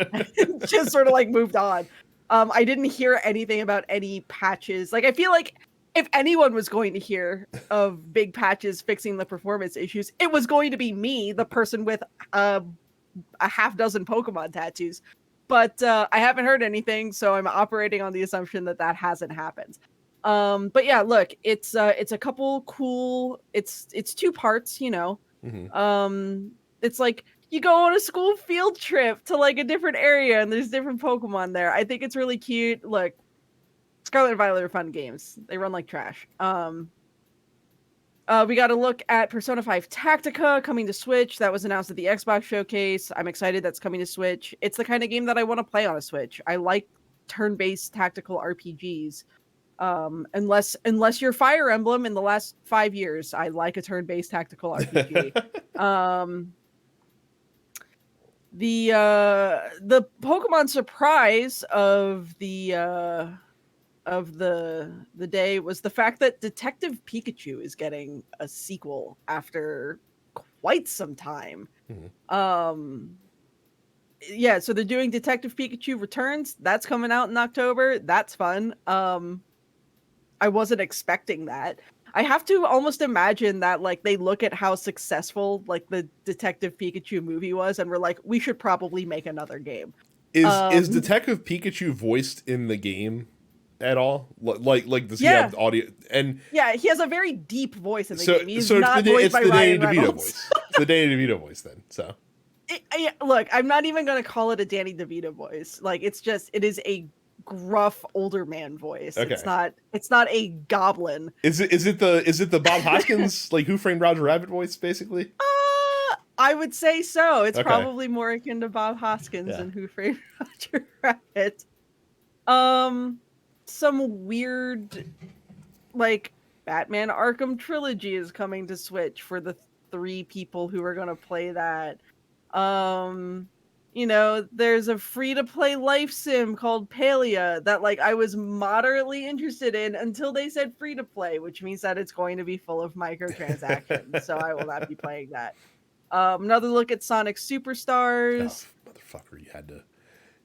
Just sort of like moved on. I didn't hear anything about any patches. Like, I feel like if anyone was going to hear of big patches fixing the performance issues, it was going to be me, the person with a half dozen Pokemon tattoos. But I haven't heard anything, so I'm operating on the assumption that hasn't happened. But yeah, look, it's a couple cool. It's 2 parts, Mm-hmm. It's like you go on a school field trip to like a different area, and there's different Pokemon there. I think it's really cute. Look, Scarlet and Violet are fun games. They run like trash. We got to look at Persona 5 Tactica coming to Switch. That was announced at the Xbox showcase. I'm excited that's coming to Switch. It's the kind of game that I want to play on a Switch. I like turn-based tactical RPGs. Unless you're Fire Emblem in the last 5 years, I like a turn-based tactical RPG. The Pokemon surprise of the day was the fact that Detective Pikachu is getting a sequel after quite some time. Mm-hmm. Yeah, so they're doing Detective Pikachu Returns. That's coming out in October. That's fun. I wasn't expecting that. I have to almost imagine that like they look at how successful like the Detective Pikachu movie was, and we're like, we should probably make another game. Is Detective Pikachu voiced in the game at all? Like does he have audio? And yeah, he has a very deep voice in the game. He's so not voiced by Ryan Danny DeVito Reynolds. voice. It's the Danny DeVito voice then. So look, I'm not even gonna call it a Danny DeVito voice. Like it is a gruff older man voice. Okay. It's not a goblin. Is it the Bob Hoskins like Who Framed Roger Rabbit voice basically? I would say so. It's probably more akin to Bob Hoskins than Who Framed Roger Rabbit. Some weird like Batman Arkham Trilogy is coming to Switch for the 3 people who are going to play that. There's a free-to-play life sim called Palia that like I was moderately interested in until they said free-to-play, which means that it's going to be full of microtransactions. So I will not be playing that. Another look at Sonic Superstars. Oh, motherfucker,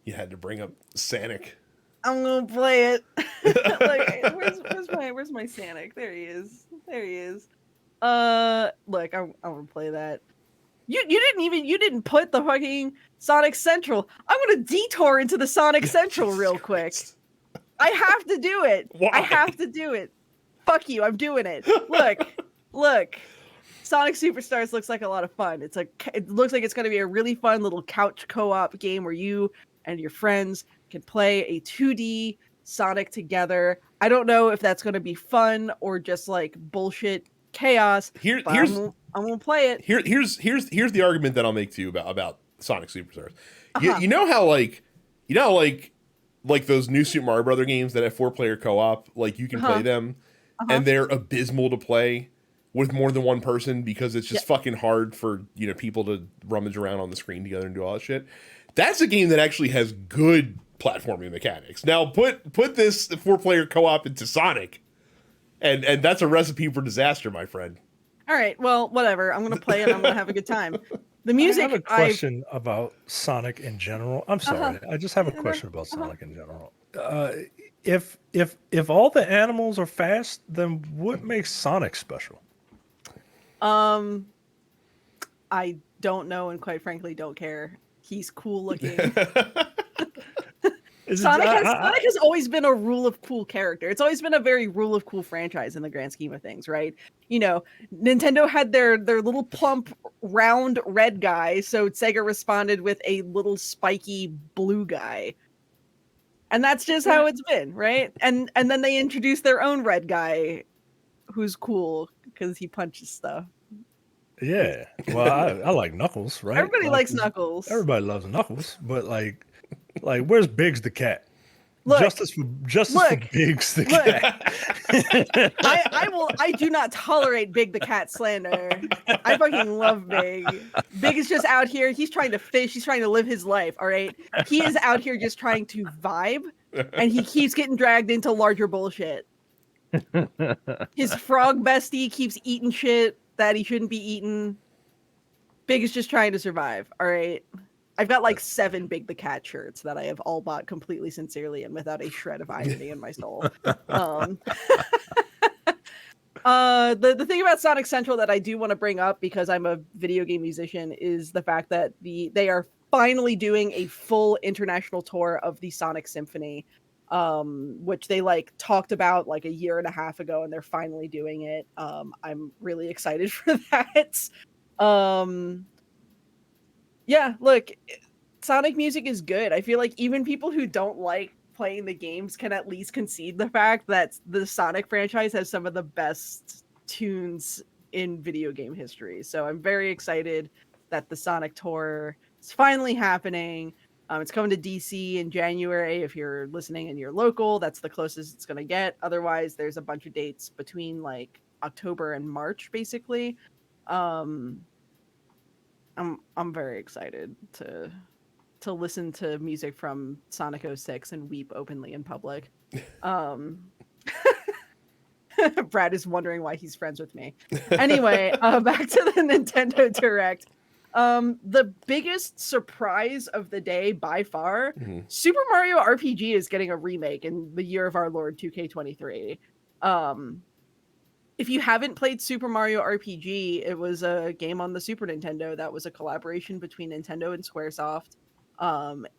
you had to bring up Sonic. I'm gonna play it. Like, where's my Sonic? There he is. Look, I'm gonna play that. You didn't put the fucking Sonic Central. I'm gonna detour into the Sonic Central real quick. I have to do it. Why? I have to do it. Fuck you, I'm doing it. Look. Sonic Superstars looks like a lot of fun. It looks like it's gonna be a really fun little couch co-op game where you and your friends can play a 2D Sonic together. I don't know if that's going to be fun or just like bullshit chaos. Here's I'm gonna play it. here's the argument that I'll make to you about Sonic Superstars. Uh-huh. You know how like those new Super Mario Brother games that have 4-player co-op, like you can play them, and they're abysmal to play with more than one person because it's just fucking hard for people to rummage around on the screen together and do all that shit. That's a game that actually has good platforming mechanics. Now put this 4-player co-op into Sonic, and that's a recipe for disaster, my friend. All right, well, whatever. I'm gonna play it. I'm gonna have a good time. The music. I have a question about Sonic in general. I'm sorry. I just have a question about Sonic in general. If all the animals are fast, then what makes Sonic special? I don't know, and quite frankly, don't care. He's cool looking. Sonic has always been a rule of cool character. It's always been a very rule of cool franchise in the grand scheme of things, right? Nintendo had their little plump, round red guy, so Sega responded with a little spiky blue guy. And that's just how it's been, right? And then they introduced their own red guy, who's cool because he punches stuff. Yeah, well, I like Knuckles, right? Everybody likes Knuckles. Everybody loves Knuckles, but like where's Biggs the cat? Look, justice for Biggs the cat. I do not tolerate Big the cat slander. I fucking love Big. Big is just out here. He's trying to fish. He's trying to live his life. All right. He is out here just trying to vibe, and he keeps getting dragged into larger bullshit. His frog bestie keeps eating shit that he shouldn't be eating. Big is just trying to survive. All right. I've got like 7 Big the Cat shirts that I have all bought completely sincerely and without a shred of irony in my soul. The thing about Sonic Central that I do want to bring up, because I'm a video game musician, is the fact that they are finally doing a full international tour of the Sonic Symphony, which they talked about like a year and a half ago, and they're finally doing it. I'm really excited for that. Yeah, look, Sonic music is good. I feel like even people who don't like playing the games can at least concede the fact that the Sonic franchise has some of the best tunes in video game history. So I'm very excited that the Sonic tour is finally happening. It's coming to DC in January. If you're listening and you're local, that's the closest it's going to get. Otherwise, there's a bunch of dates between like October and March, basically. I'm very excited to listen to music from Sonic 06 and weep openly in public. Brad is wondering why he's friends with me. Anyway, back to the Nintendo Direct. The biggest surprise of the day by far, Super Mario RPG is getting a remake in the year of our Lord 2K23. If you haven't played Super Mario RPG, it was a game on the Super Nintendo that was a collaboration between Nintendo and Squaresoft.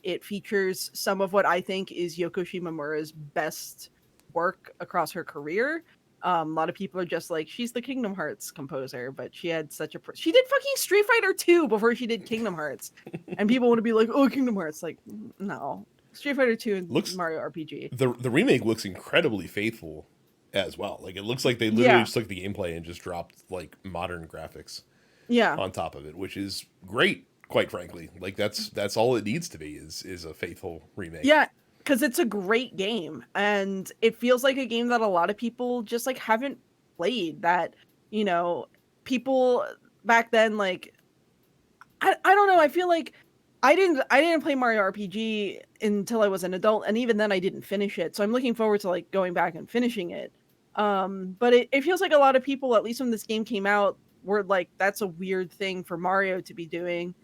It features some of what I think is Yoko Shimomura's best work across her career. A lot of people are just like, she's the Kingdom Hearts composer, but she had such a... She did fucking Street Fighter 2 before she did Kingdom Hearts. And people want to be like, oh, Kingdom Hearts. Like, no. Street Fighter 2 and Mario RPG. The remake looks incredibly faithful as well. Like, it looks like they literally just took the gameplay and just dropped like modern graphics on top of it, which is great, quite frankly. Like, that's all it needs to be is a faithful remake. Yeah, because it's a great game, and it feels like a game that a lot of people just like haven't played. That, you know, people back then, like, I don't know, I feel like I didn't play Mario RPG until I was an adult, and even then I didn't finish it. So I'm looking forward to like going back and finishing it. But it feels like a lot of people, at least when this game came out, were like, that's a weird thing for Mario to be doing.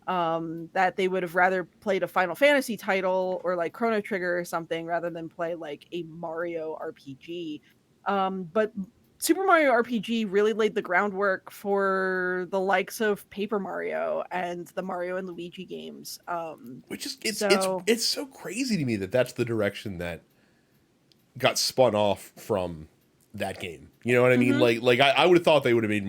That they would have rather played a Final Fantasy title or like Chrono Trigger or something rather than play like a Mario RPG. But Super Mario RPG really laid the groundwork for the likes of Paper Mario and the Mario and Luigi games. Which is it's so crazy to me that that's the direction that got spun off from that game. You know what I mean? Like I would have thought they would have made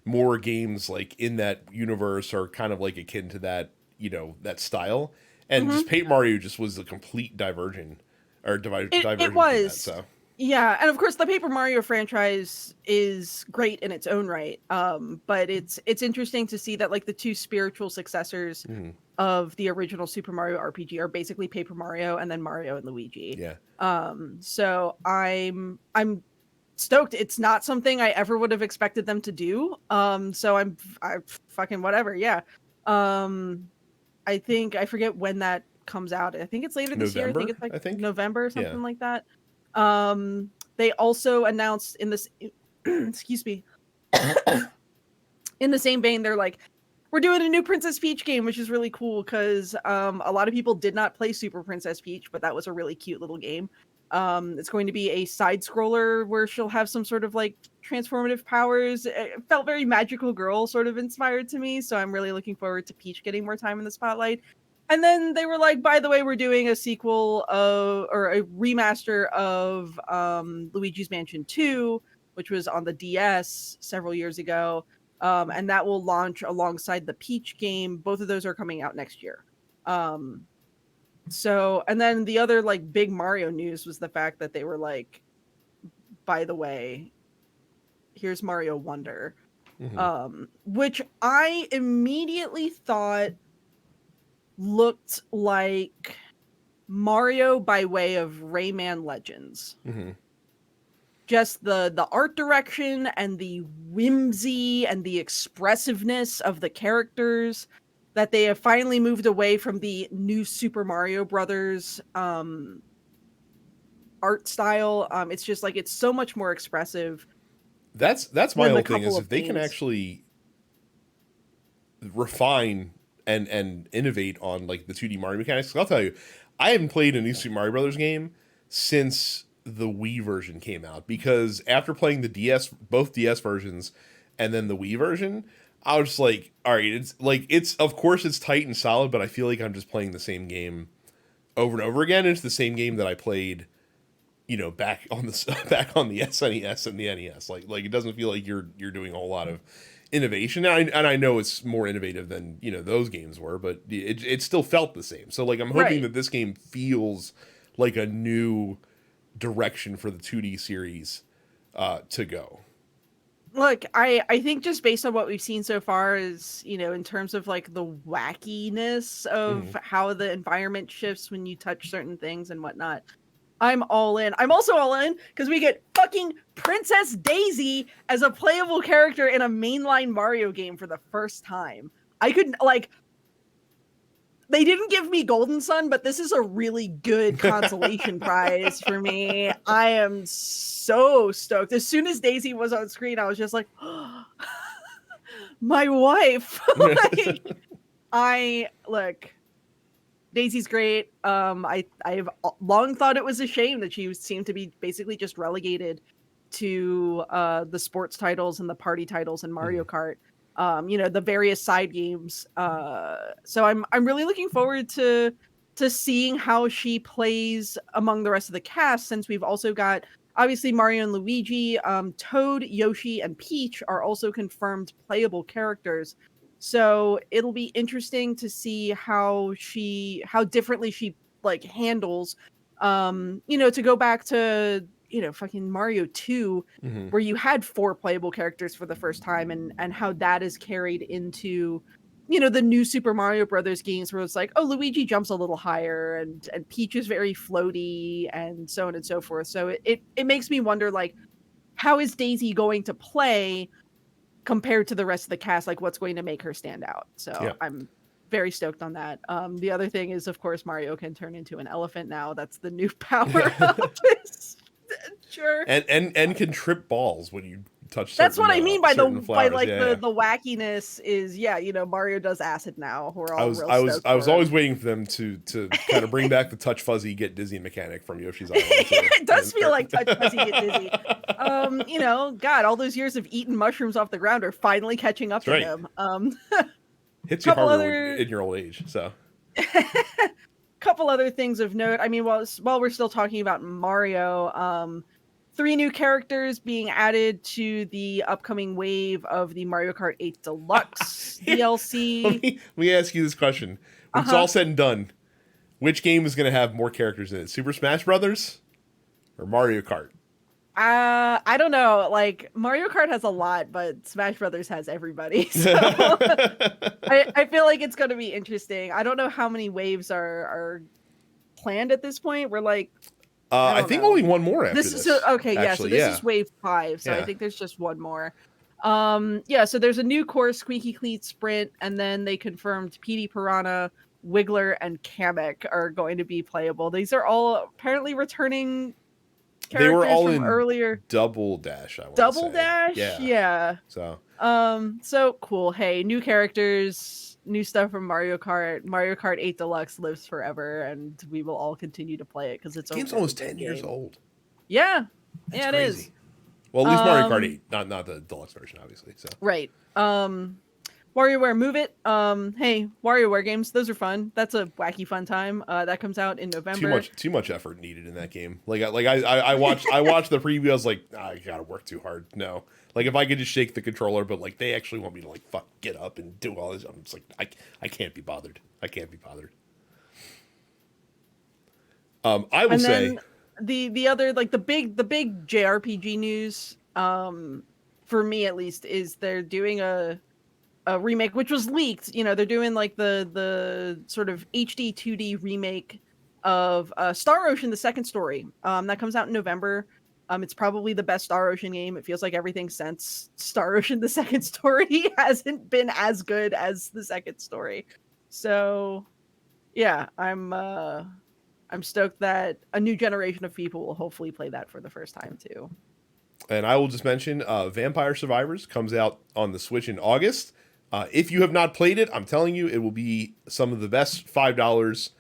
more games like in that universe or kind of like akin to that, you know, that style. And just Paper Mario just was a complete diversion. It was. That, so. Yeah, and of course the Paper Mario franchise is great in its own right. But it's interesting to see that like the two spiritual successors Mhm. of the original Super Mario RPG are basically Paper Mario and then Mario and Luigi. Yeah. So I'm stoked. It's not something I ever would have expected them to do. So I fucking whatever. Yeah. Um, I think I forget when that comes out. I think it's later this year. I think November, it's like I think. November or Yeah. something like that. They also announced in this excuse me. In the same vein, they're like, we're doing a new Princess Peach game, which is really cool because a lot of people did not play Super Princess Peach, but that was a really cute little game. It's going to be a side scroller where she'll have some sort of like transformative powers. It felt very magical girl sort of inspired to me, so I'm really looking forward to Peach getting more time in the spotlight. And then they were like, by the way, we're doing a sequel of or a remaster of Luigi's Mansion 2, which was on the DS several years ago. And that will launch alongside the Peach game. Both of those are coming out next year. So, and then the other like big Mario news was the fact that they were like, by the way, here's Mario Wonder, which I immediately thought looked like Mario by way of Rayman Legends. Just the art direction and the whimsy and the expressiveness of the characters, that they have finally moved away from the new Super Mario Brothers art style. It's just like it's so much more expressive. That's my than the whole thing is couple if of they can games. actually refine and innovate on like the 2D Mario mechanics. 'Cause I'll tell you, I haven't played a new Super Mario Brothers game since the Wii version came out because after playing the DS, both DS versions, and then the Wii version, I was just like, all right, it's of course it's tight and solid, but I feel like I'm just playing the same game over and over again. It's the same game that I played, back on the back on the SNES and the NES. Like it doesn't feel like you're doing a whole lot of innovation. And I know it's more innovative than those games were, but it still felt the same. So like I'm hoping Right. that this game feels like a new direction for the 2D series to go. Look, I think just based on what we've seen so far is, in terms of like the wackiness of how the environment shifts when you touch certain things and whatnot, I'm all in. I'm also all in because we get fucking Princess Daisy as a playable character in a mainline Mario game for the first time. I could like they didn't give me Golden Sun, but this is a really good consolation prize for me. I am so stoked. As soon as Daisy was on screen, I was just like, oh, my wife. Like, I look. Daisy's great. I've long thought it was a shame that she seemed to be basically just relegated to the sports titles and the party titles in Mario Kart. The various side games. So I'm really looking forward to seeing how she plays among the rest of the cast, since we've also got obviously Mario and Luigi, Toad, Yoshi, and Peach are also confirmed playable characters. So it'll be interesting to see how differently she like handles to go back to fucking Mario 2 where you had 4 playable characters for the first time, and how that is carried into the new Super Mario Brothers games where it's like, oh, Luigi jumps a little higher and Peach is very floaty and so on and so forth. So it makes me wonder, like, how is Daisy going to play compared to the rest of the cast? Like, what's going to make her stand out? So Yeah. I'm very stoked on that. The other thing is, of course, Mario can turn into an elephant now. That's the new power of his adventure. And can trip balls when you touch. That's what I certain, mean by certain flowers. the wackiness is, Mario does acid now. We're all real I was stoked for always it. waiting for them to kind of bring back the touch fuzzy get dizzy mechanic from Yoshi's Island. It does feel like touch fuzzy get dizzy. God, all those years of eating mushrooms off the ground are finally catching up to right. him. Hits you couple harder other- in your old age. So couple other things of note. I mean, while we're still talking about Mario, 3 new characters being added to the upcoming wave of the Mario Kart 8 Deluxe DLC. let me ask you this question: when it's all said and done, which game is going to have more characters in it? Super Smash Brothers or Mario Kart? I don't know. Like Mario Kart has a lot, but Smash Brothers has everybody. So I feel like it's going to be interesting. I don't know how many waves are planned at this point. We're like, I don't think know. only one more after This this. is okay. Yeah, so actually, this is wave 5. So Yeah. I think there's just one more. Yeah. So there's a new course, Squeaky Cleat Sprint, and then they confirmed PD Piranha, Wiggler, and Kamek are going to be playable. These are all apparently returning characters They were all from in earlier. Double Dash. I want Double to say. Dash, yeah. So So cool. Hey, new characters, new stuff from Mario Kart. Mario Kart 8 Deluxe lives forever, and we will all continue to play it because it's the game's a almost good 10 years game. old. Yeah, That's yeah, crazy. it is. Well, at least Mario Kart 8, not the deluxe version, obviously. So Right. WarioWare Move It. Hey, WarioWare games, those are fun. That's a wacky fun time. That comes out in November. too much effort needed in that game. I watched the preview. I was like, I gotta work too hard. No, like if I could just shake the controller, but like they actually want me to like get up and do all this. I'm just like I can't be bothered. I can't be bothered. I will And say then the other, like the big JRPG news, for me at least, is they're doing a remake, which was leaked. You know, they're doing like the sort of HD 2D remake of Star Ocean: The Second Story. That comes out in November. It's probably the best Star Ocean game. It feels like everything since Star Ocean: The Second Story hasn't been as good as the second story. So, yeah, I'm stoked that a new generation of people will hopefully play that for the first time too. and I will just mention Vampire Survivors comes out on the Switch in August. If you have not played it, I'm telling you, it will be some of the best $5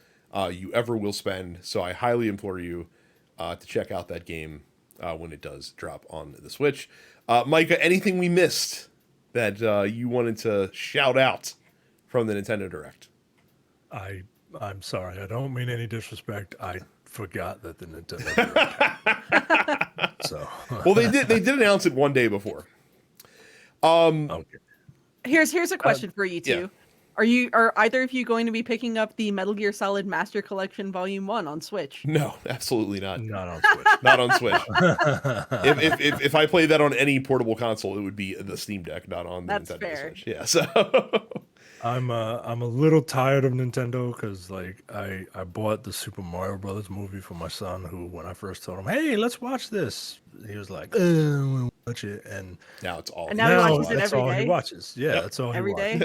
you ever will spend. So I highly implore you to check out that game when it does drop on the Switch. Micah, anything we missed that you wanted to shout out from the Nintendo Direct? I'm sorry. I don't mean any disrespect. I forgot that the Nintendo Direct. So Well, they did announce it one day before. okay. Here's a question for you two. yeah. Are either of you going to be picking up the Metal Gear Solid Master Collection Volume 1 on Switch? No, absolutely not. Not on Switch. Not on Switch. if I play that on any portable console, it would be the Steam Deck, not on the That's Nintendo fair. Switch. Yeah, so I'm a little tired of Nintendo because like I bought the Super Mario Brothers movie for my son, who when I first told him, hey, let's watch this, he was like, we'll watch it, and now it's all. And now he watches it that's every all day? he watches. Yeah, Yep. that's all Every he day?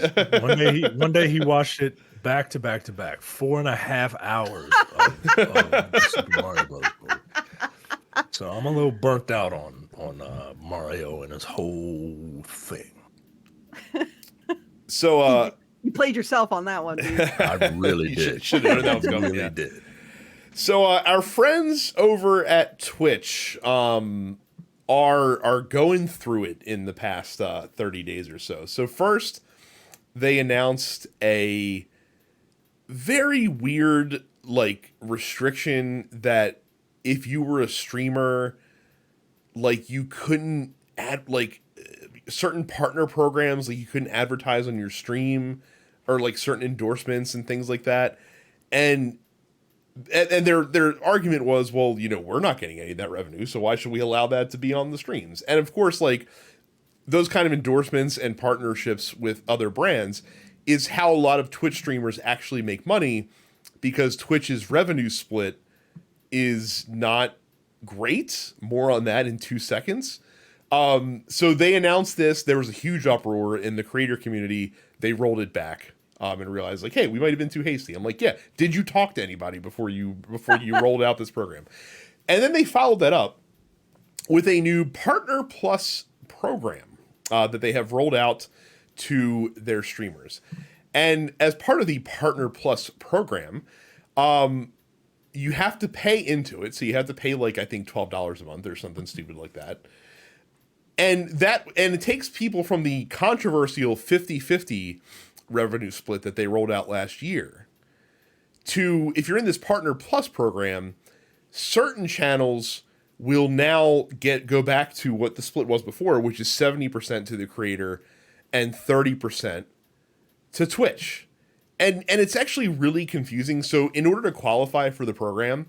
watches. One day he watched it back to back to back, 4.5 hours of the Super Mario Brothers movie. So I'm a little burnt out on Mario and his whole thing. So You played yourself on that one, dude. I really You did. should have known that was coming. Really Yeah. did. So our friends over at Twitch are going through it in the past 30 days or so. So first, they announced a very weird like restriction that if you were a streamer, like you couldn't add like certain partner programs, like you couldn't advertise on your stream, or like certain endorsements and things like that. And their argument was, well, you know, we're not getting any of that revenue, so why should we allow that to be on the streams? And of course, like those kind of endorsements and partnerships with other brands is how a lot of Twitch streamers actually make money, because Twitch's revenue split is not great. More on that in 2 seconds. So they announced this. There was a huge uproar in the creator community. They rolled it back. And realized like, hey, we might have been too hasty. I'm like, yeah, did you talk to anybody before you rolled out this program? And then they followed that up with a new Partner Plus program that they have rolled out to their streamers. And as part of the Partner Plus program, you have to pay into it. So you have to pay like, I think $12 a month or something stupid like that. And it takes people from the controversial 50-50 revenue split that they rolled out last year to, if you're in this Partner Plus program, certain channels will now go back to what the split was before, which is 70% to the creator and 30% to Twitch. And it's actually really confusing. So in order to qualify for the program,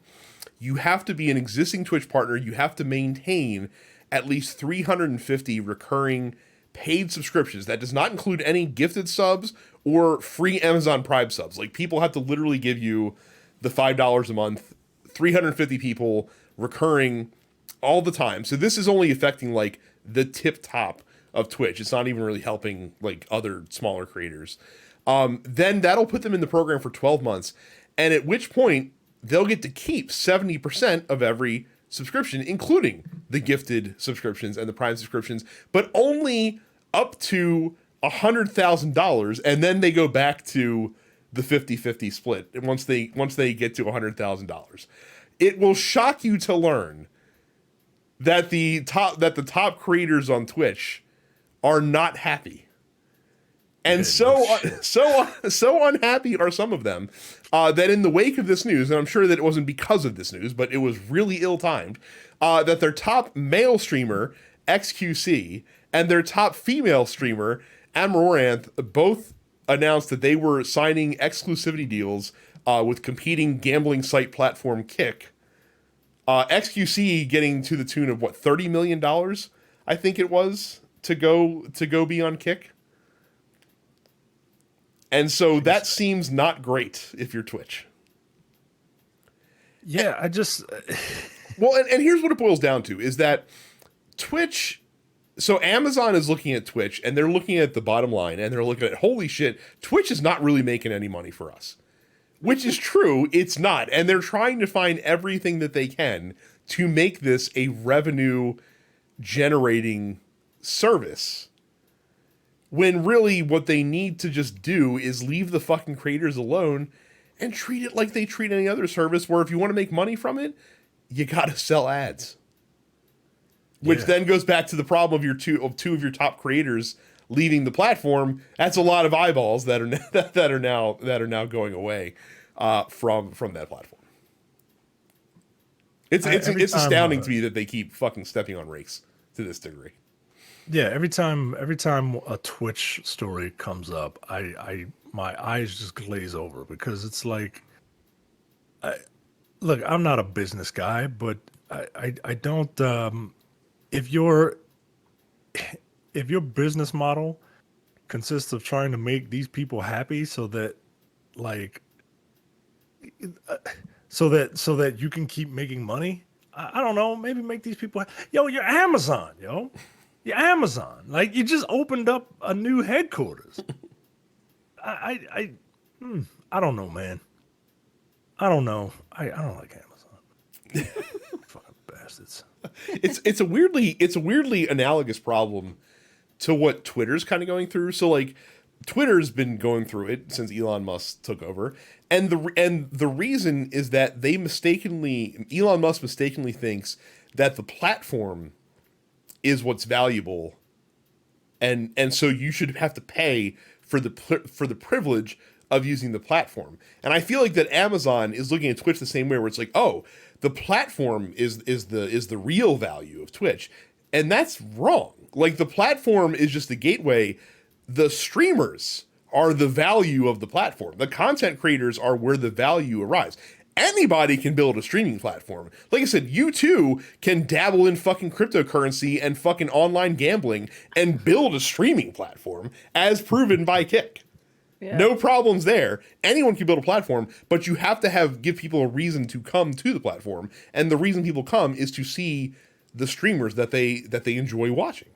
you have to be an existing Twitch partner. You have to maintain at least 350 recurring paid subscriptions. That does not include any gifted subs or free Amazon Prime subs. Like, people have to literally give you the $5 a month, 350 people recurring all the time. So this is only affecting like the tip top of Twitch. It's not even really helping like other smaller creators. Then that'll put them in the program for 12 months. And at which point they'll get to keep 70% of every subscription, including the gifted subscriptions and the Prime subscriptions, but only up to $100,000. And then they go back to the 50-50 split once they get to $100,000. It will shock you to learn that the top creators on Twitch are not happy. And so unhappy are some of them that in the wake of this news, and I'm sure that it wasn't because of this news, but it was really ill-timed, that their top male streamer, XQC, and their top female streamer, Amaranth, both announced that they were signing exclusivity deals with competing gambling site platform Kick. XQC getting to the tune of what, $30 million, I think it was, to go be on Kick. And so that seems not great if you're Twitch. Yeah, I just well, and here's what it boils down to is that Twitch. So Amazon is looking at Twitch and they're looking at the bottom line and they're looking at, holy shit, Twitch is not really making any money for us. Which is true, it's not. And they're trying to find everything that they can to make this a revenue generating service. When really what they need to just do is leave the fucking creators alone and treat it like they treat any other service, where if you want to make money from it, you gotta sell ads. Which then goes back to the problem of two of your top creators leaving the platform. That's a lot of eyeballs that are now going away from that platform. It's astounding to me that they keep fucking stepping on rakes to this degree. Yeah, every time a Twitch story comes up, I my eyes just glaze over because it's like, look, I'm not a business guy, but I don't. If your business model consists of trying to make these people happy, so that you can keep making money, I don't know, maybe make these people. Yo, you're Amazon, yo. You're Amazon. Like, you just opened up a new headquarters. I don't know, man. I don't know. I don't like Amazon. Fucking bastards. It's a weirdly analogous problem to what Twitter's kind of going through. So like, Twitter's been going through it since Elon Musk took over, and the reason is that Elon Musk mistakenly thinks that the platform is what's valuable, and so you should have to pay for the privilege of using the platform. And I feel like that Amazon is looking at Twitch the same way, where it's like, oh, the platform is the real value of Twitch, and that's wrong. Like, the platform is just the gateway. The streamers are the value of the platform. The content creators are where the value arrives. Anybody can build a streaming platform. Like I said, you too can dabble in fucking cryptocurrency and fucking online gambling and build a streaming platform, as proven by Kick. Yeah. No problems there. Anyone can build a platform, but you have to give people a reason to come to the platform. And the reason people come is to see the streamers that they enjoy watching.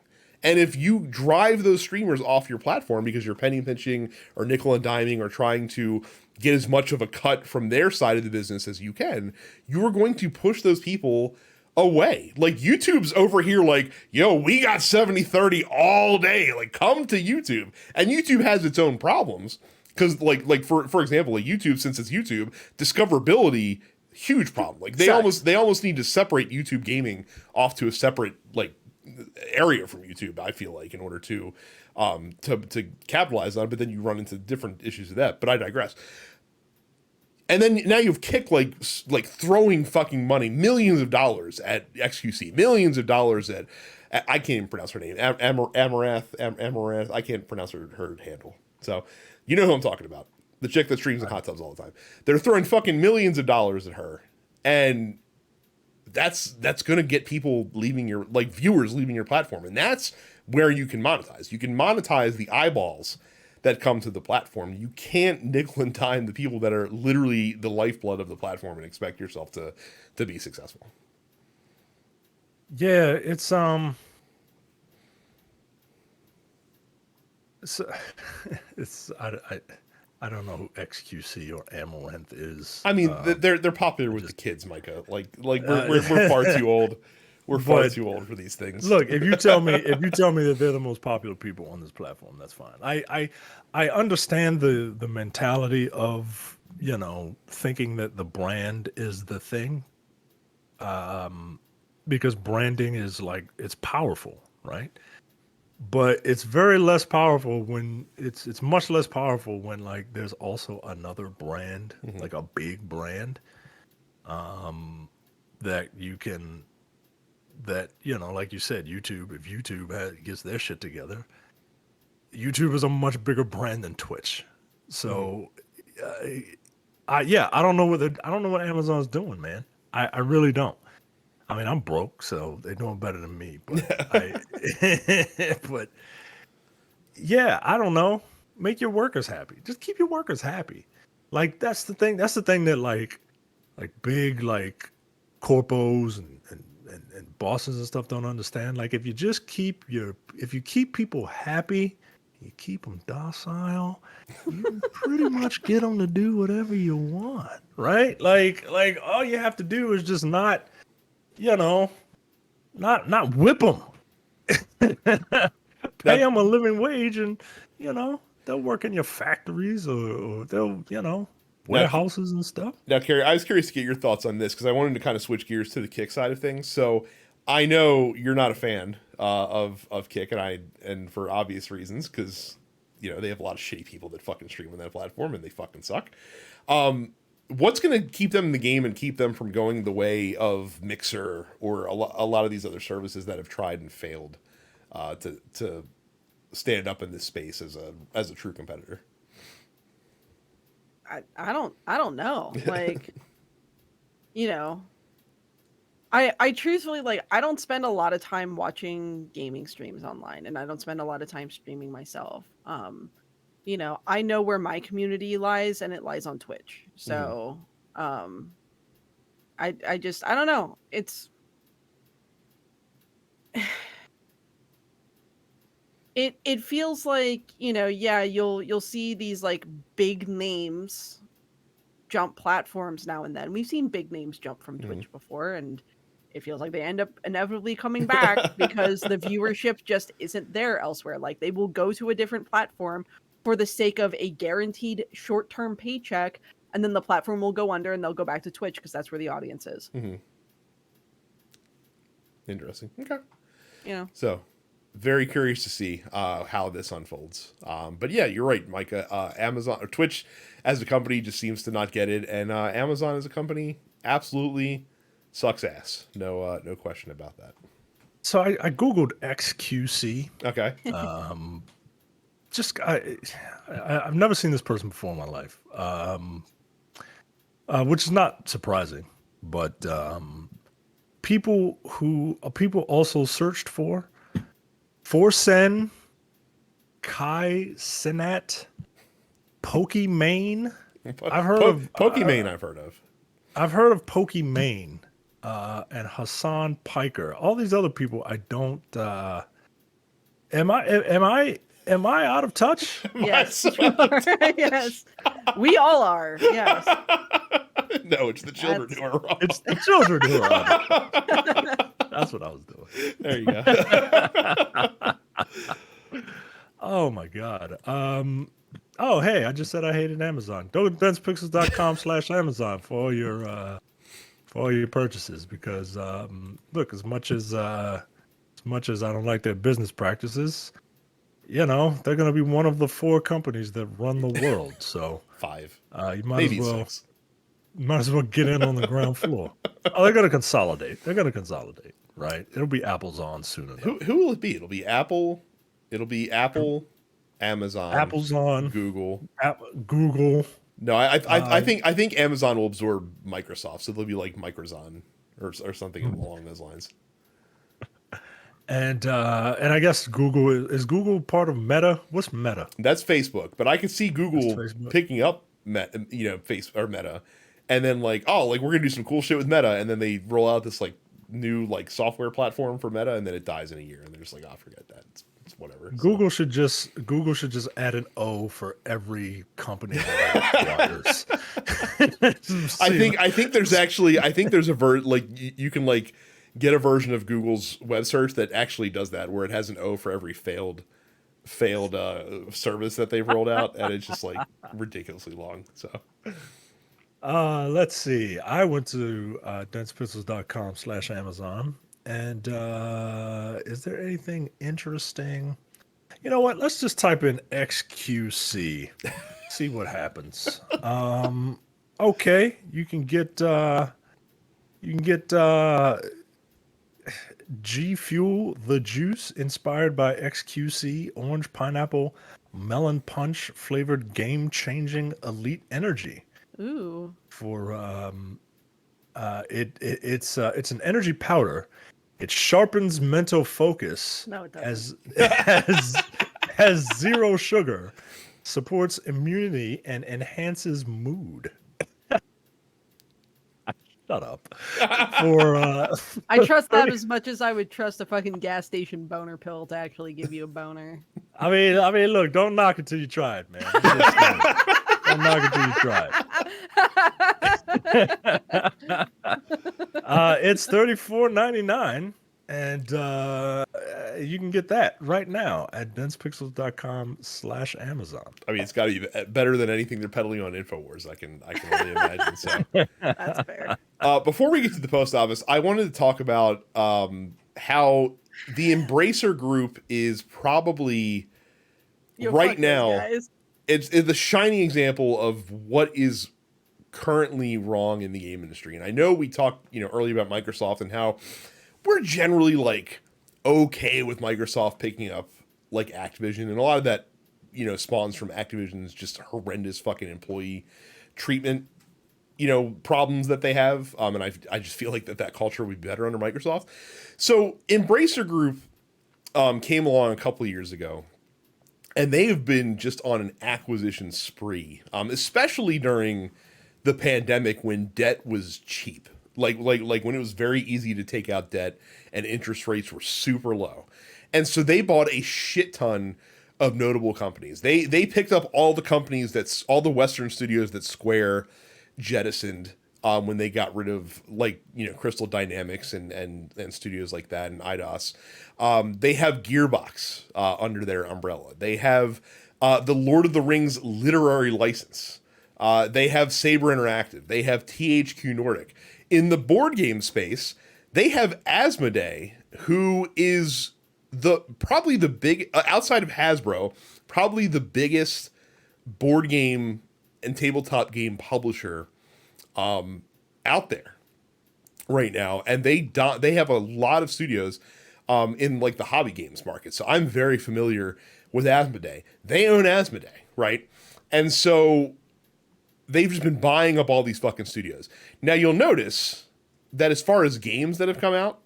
And if you drive those streamers off your platform because you're penny pinching or nickel and diming or trying to get as much of a cut from their side of the business as you can, you are going to push those people away. Like, YouTube's over here like, yo, we got 70-30 all day. Like, come to YouTube. And YouTube has its own problems. Because like for example, like YouTube, since it's YouTube, discoverability, huge problem. Like they almost need to separate YouTube gaming off to a separate like area from YouTube, I feel like, in order to capitalize on it, but then you run into different issues of that. But I digress. And then now you've Kick like throwing fucking money, millions of dollars at XQC, millions of dollars at I can't even pronounce her name, Amaranth. I can't pronounce her handle. So you know who I'm talking about. The chick that streams in hot tubs all the time. They're throwing fucking millions of dollars at her. and that's going to get people leaving your, like, viewers leaving your platform, and that's where you can monetize. You can monetize the eyeballs that come to the platform. You can't nickel and dime the people that are literally the lifeblood of the platform and expect yourself to be successful. Yeah, it's so, it's I don't know who XQC or Amaranth is. I mean, they're popular with the kids, Micah. Like we're far too old. We're far But- too old for these things. Look, if you tell me that they're the most popular people on this platform, that's fine. I understand the mentality of, you know, thinking that the brand is the thing, because branding is like, it's powerful, right? But it's very less powerful when it's much less powerful when, like, there's also another brand, like a big brand, that you can, that, you know, like you said, YouTube, if YouTube gets their shit together, YouTube is a much bigger brand than Twitch. So, I don't know what Amazon's doing, man. I really don't. I mean, I'm broke, so they're doing better than me. But but yeah, I don't know. Make your workers happy. Just keep your workers happy. Like, that's the thing. That's the thing that like big, like, corpos and bosses and stuff don't understand. Like, if you keep people happy, you keep them docile, you can pretty much get them to do whatever you want, right? Like all you have to do is just not, you know, not whip them. Pay them a living wage, and, you know, they'll work in your factories, or they'll, you know, warehouses and stuff. Now, Carrie, I was curious to get your thoughts on this because I wanted to kind of switch gears to the Kick side of things. So I know you're not a fan of Kick, and for obvious reasons, because, you know, they have a lot of shitty people that fucking stream on that platform and they fucking suck. What's going to keep them in the game and keep them from going the way of Mixer or a lot of these other services that have tried and failed to stand up in this space as a true competitor? I don't know. Like, you know, I truthfully, like, I don't spend a lot of time watching gaming streams online, and I don't spend a lot of time streaming myself. You know, I know where my community lies, and it lies on Twitch. So, I don't know. It's it feels like, you know, yeah, you'll see these, like, big names jump platforms now and then. We've seen big names jump from Twitch before, and it feels like they end up inevitably coming back because the viewership just isn't there elsewhere. Like, they will go to a different platform for the sake of a guaranteed short-term paycheck, and then the platform will go under and they'll go back to Twitch because that's where the audience is. Interesting. Okay. You know. So, very curious to see how this unfolds. But yeah, you're right, Micah. Amazon or Twitch as a company just seems to not get it, and Amazon as a company absolutely sucks ass. No question about that. So I googled XQC. Okay. I've never seen this person before in my life, which is not surprising. But people also searched for Forsen, Kai Sinat, Pokimane. I've heard of Pokimane. I've heard of. I've heard of Pokimane, and Hassan Piker. All these other people, I don't. Am I out of touch? Yes, you are. Yes, we all are. Yes. No, it's the children who are wrong. It's the children who are out of touch. That's what I was doing. There you go. Oh my god. Oh, hey, I just said I hated Amazon. Go to benspixels.com/Amazon for all your purchases, because look, as much as I don't like their business practices, you know, they're going to be one of the 4 companies that run the world. So 5. you might Maybe as well 6. might as well get in on the ground floor. Oh, they're going to consolidate. Right? It'll be Apple's on soon enough. Who will it be? It'll be Apple. It'll be Apple, Amazon, Apple's on Google. Google. No, I think Amazon will absorb Microsoft, so they'll be like Microson or something along those lines. And I guess Google is Google part of Meta? What's Meta? That's Facebook, but I could see That's Google Facebook. picking up Face or Meta, and then like, oh, like we're gonna do some cool shit with Meta, and then they roll out this like new like software platform for Meta, and then it dies in a year, and they're just like, oh, forget that, it's whatever. So- Google should just add an O for every company that it acquires. I think there's actually there's a like you can like get a version of Google's web search that actually does that, where it has an O for every failed service that they've rolled out, and it's just like ridiculously long. So let's see. I went to densepixels.com/Amazon, and is there anything interesting? You know what? Let's just type in XQC, see what happens. Okay, you can get G Fuel the juice inspired by XQC orange pineapple melon punch flavored game changing elite energy Ooh. for it's an energy powder. It sharpens mental focus. No, it doesn't. Has zero sugar, supports immunity and enhances mood. Shut up. For I trust that as much as I would trust a fucking gas station boner pill to actually give you a boner. I mean, look, don't knock it till you try it, man. Don't knock it till you try it. It's $34.99, and you can get that right now at densepixels.com/Amazon. I mean, it's got to be better than anything they're peddling on Infowars. I can only imagine. So That's fair. before we get to the post office, I wanted to talk about how the Embracer Group is probably Yo, right fuck those now. guys. It's the shining example of what is currently wrong in the game industry. And I know we talked, earlier about Microsoft and how we're generally like okay with Microsoft picking up like Activision, and a lot of that, spawns from Activision's just horrendous fucking employee treatment, problems that they have. And I just feel like that culture would be better under Microsoft. So Embracer Group came along a couple of years ago, and they have been just on an acquisition spree, especially during the pandemic when debt was cheap. Like when it was very easy to take out debt and interest rates were super low. And so they bought a shit ton of notable companies. They picked up all the companies all the Western studios that Square jettisoned when they got rid of Crystal Dynamics and studios like that and Eidos. They have Gearbox under their umbrella. They have the Lord of the Rings literary license. They have Saber Interactive. They have THQ Nordic. In the board game space, they have Asmodee, who is probably the big outside of Hasbro, probably the biggest board game and tabletop game publisher out there right now, and they have a lot of studios in like the hobby games market. So I'm very familiar with Asmodee. They own Asmodee, right? And so they've just been buying up all these fucking studios. Now you'll notice that as far as games that have come out,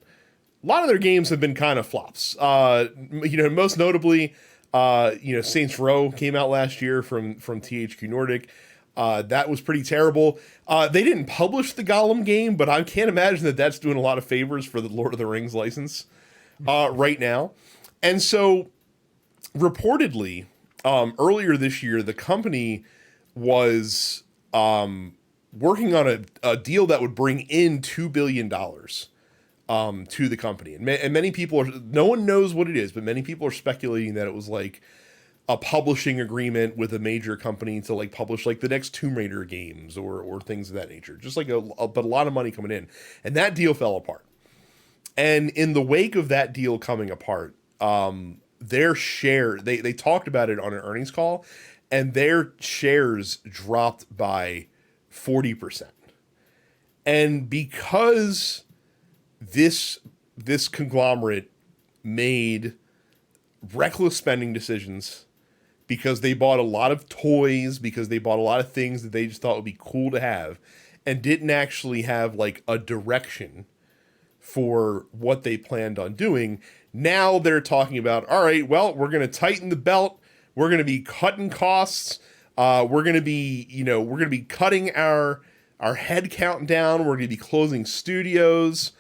a lot of their games have been kind of flops. Most notably, Saints Row came out last year from THQ Nordic. That was pretty terrible. They didn't publish the Gollum game, but I can't imagine that that's doing a lot of favors for the Lord of the Rings license right now. And so, reportedly, earlier this year, the company was working on a deal that would bring in $2 billion to the company. And many people no one knows what it is, but many people are speculating that it was like a publishing agreement with a major company to like publish like the next Tomb Raider games or things of that nature. Just like but a lot of money coming in. And that deal fell apart. And in the wake of that deal coming apart, their share, they talked about it on an earnings call, and their shares dropped by 40%. And because this conglomerate made reckless spending decisions because they bought a lot of toys, because they bought a lot of things that they just thought would be cool to have, and didn't actually have like a direction for what they planned on doing. Now they're talking about, all right, well, we're going to tighten the belt. We're going to be cutting costs. We're going to be, we're going to be cutting our head count down. We're going to be closing studios.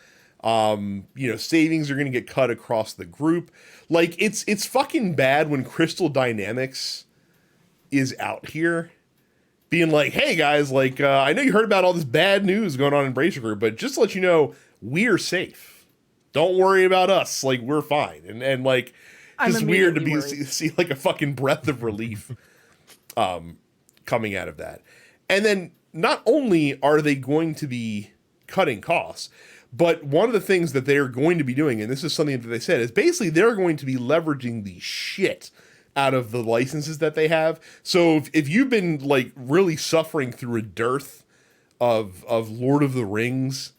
Savings are going to get cut across the group. Like it's fucking bad when Crystal Dynamics is out here being like, hey guys, like, I know you heard about all this bad news going on in Bracer Group, but just to let you know, we're safe. Don't worry about us. Like, we're fine. And like, just weird to see like a fucking breath of relief coming out of that. And then not only are they going to be cutting costs, but one of the things that they're going to be doing, and this is something that they said, is basically they're going to be leveraging the shit out of the licenses that they have. So if you've been like really suffering through a dearth of Lord of the Rings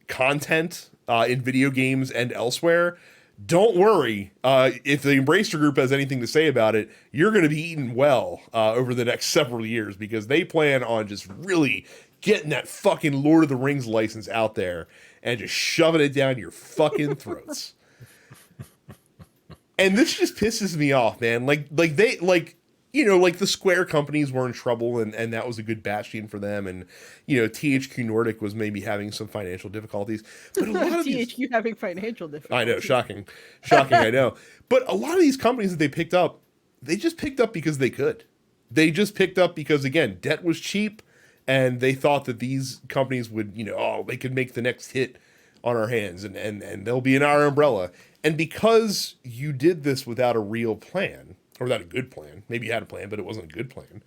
content in video games and elsewhere, don't worry. If the Embracer Group has anything to say about it, you're going to be eaten well over the next several years, because they plan on just really getting that fucking Lord of the Rings license out there and just shoving it down your fucking throats. And this just pisses me off, man. Like the Square companies were in trouble, and that was a good bastion for them. And, THQ Nordic was maybe having some financial difficulties. But a lot of THQ having financial difficulties. I know, shocking, I know. But a lot of these companies that they picked up, they just picked up because they could. They just picked up because, again, debt was cheap, and they thought that these companies would, they could make the next hit on our hands, and they'll be in our umbrella. And because you did this without a real plan, or without a good plan, maybe you had a plan, but it wasn't a good plan,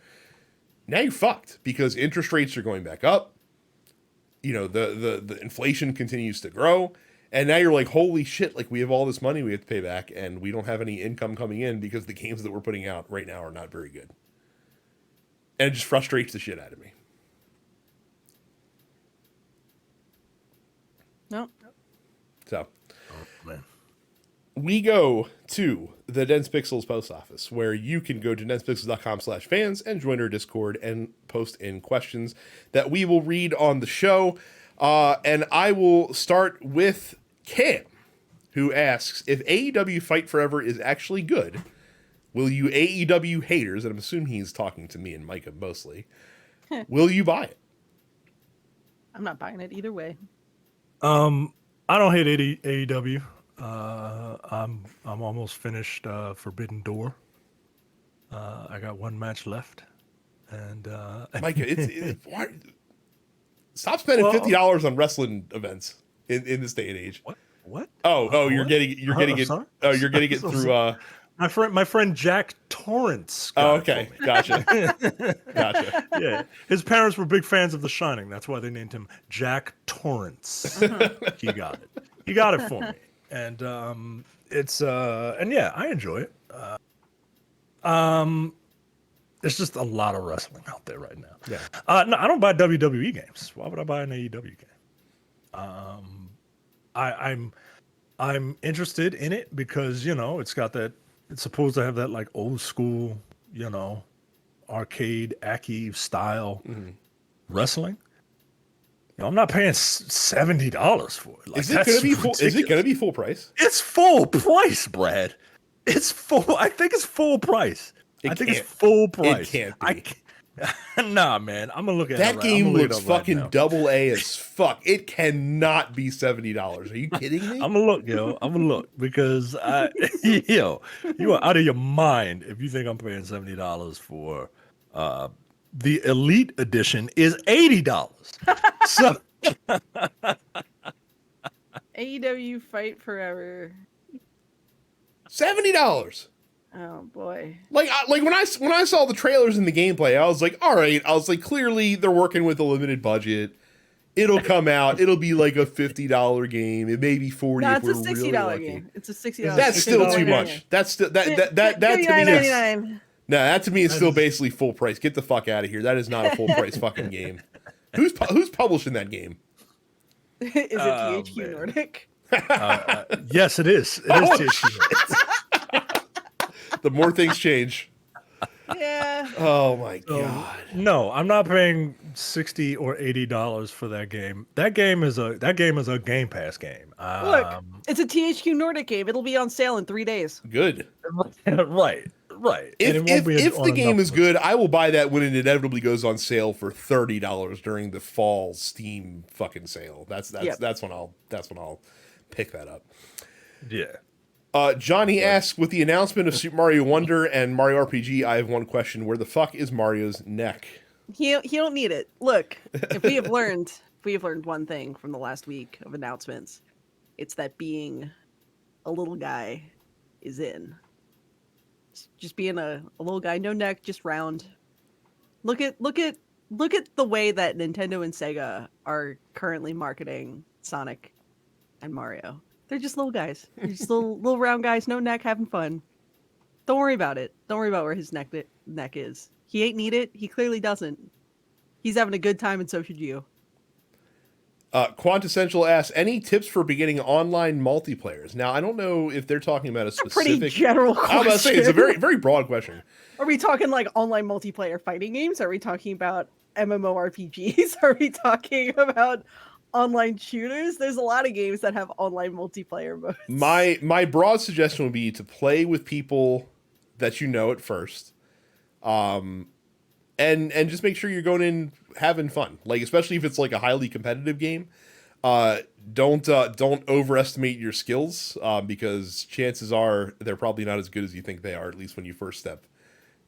now you're fucked, because interest rates are going back up. The inflation continues to grow, and now you're like, holy shit, like, we have all this money we have to pay back, and we don't have any income coming in because the games that we're putting out right now are not very good. And it just frustrates the shit out of me. No. So, Man. we go to the Dense Pixels post office, where you can go to densepixels.com/fans and join our Discord and post in questions that we will read on the show. And I will start with Cam, who asks, if AEW Fight Forever is actually good, will you AEW haters, and I'm assuming he's talking to me and Micah mostly, will you buy it? I'm not buying it either way. I don't hate AEW. I'm almost finished Forbidden Door. I got one match left, and Micah, why, stop spending $50 on wrestling events in this day and age. What? Oh, you're getting it. Sorry? Oh, you're getting it through. My friend Jack Torrance. Oh, okay, gotcha. Yeah, his parents were big fans of The Shining. That's why they named him Jack Torrance. He got it. He got it for me, and it's and yeah, I enjoy it. There's just a lot of wrestling out there right now. Yeah. No, I don't buy WWE games. Why would I buy an AEW game? I'm interested in it because it's got that. It's supposed to have that like old school, arcade Aki style wrestling. I'm not paying $70 for it. Like, is it going to be full? Is it going to be full price? It's full price, Brad. It's full. I think it's full price. It's full price. It can't be. Nah, man. I'm gonna look at that it. Game looks fucking double A as fuck. It cannot be $70. Are you kidding me? I'm gonna look, yo. I'm gonna look because you are out of your mind if you think I'm paying $70 for the Elite Edition is $80. So AEW Fight Forever. $70. Oh boy! Like when I saw the trailers and the gameplay, I was like, all right. I was like, clearly they're working with a limited budget. It'll come out. It'll be like a $50 game. It may be $40. No, if it's we're a $60 really game. It's a $60. That's still too much. That's still that to me. $59.99. No, that to me is still basically full price. Get the fuck out of here. That is not a full price fucking game. Who's publishing that game? Is it THQ Nordic? yes, it is. It is THQ Nordic. The more things change, Yeah. Oh my So, god. no, I'm not paying $60 or $80 for that game. That game is a Game Pass game. Look, it's a THQ Nordic game. It'll be on sale in 3 days. Good. Right, and it won't be If on the game enough is of a- good, I will buy that when it inevitably goes on sale for $30 during the fall Steam fucking sale. That's Yep. that's when I'll pick that up. Yeah. Johnny asks, with the announcement of Super Mario Wonder and Mario RPG, I have one question: where the fuck is Mario's neck? He don't need it. Look, if we have learned one thing from the last week of announcements, it's that being a little guy is in. Just being a little guy, no neck, just round. Look at the way that Nintendo and Sega are currently marketing Sonic and Mario. They're just little guys. They're just little round guys, no neck, having fun. Don't worry about it. Don't worry about where his neck is. He ain't need it. He clearly doesn't. He's having a good time, and so should you. Quintessential asks, any tips for beginning online multiplayers? Now, I don't know if they're talking about a It's a pretty specific. general question. I was about to say it's a very very broad question. Are we talking like online multiplayer fighting games? Are we talking about MMORPGs? Are we talking about online shooters? There's a lot of games that have online multiplayer modes. My broad suggestion would be to play with people that you know at first, and just make sure you're going in having fun. Like, especially if it's like a highly competitive game, don't overestimate your skills, because chances are they're probably not as good as you think they are, at least when you first step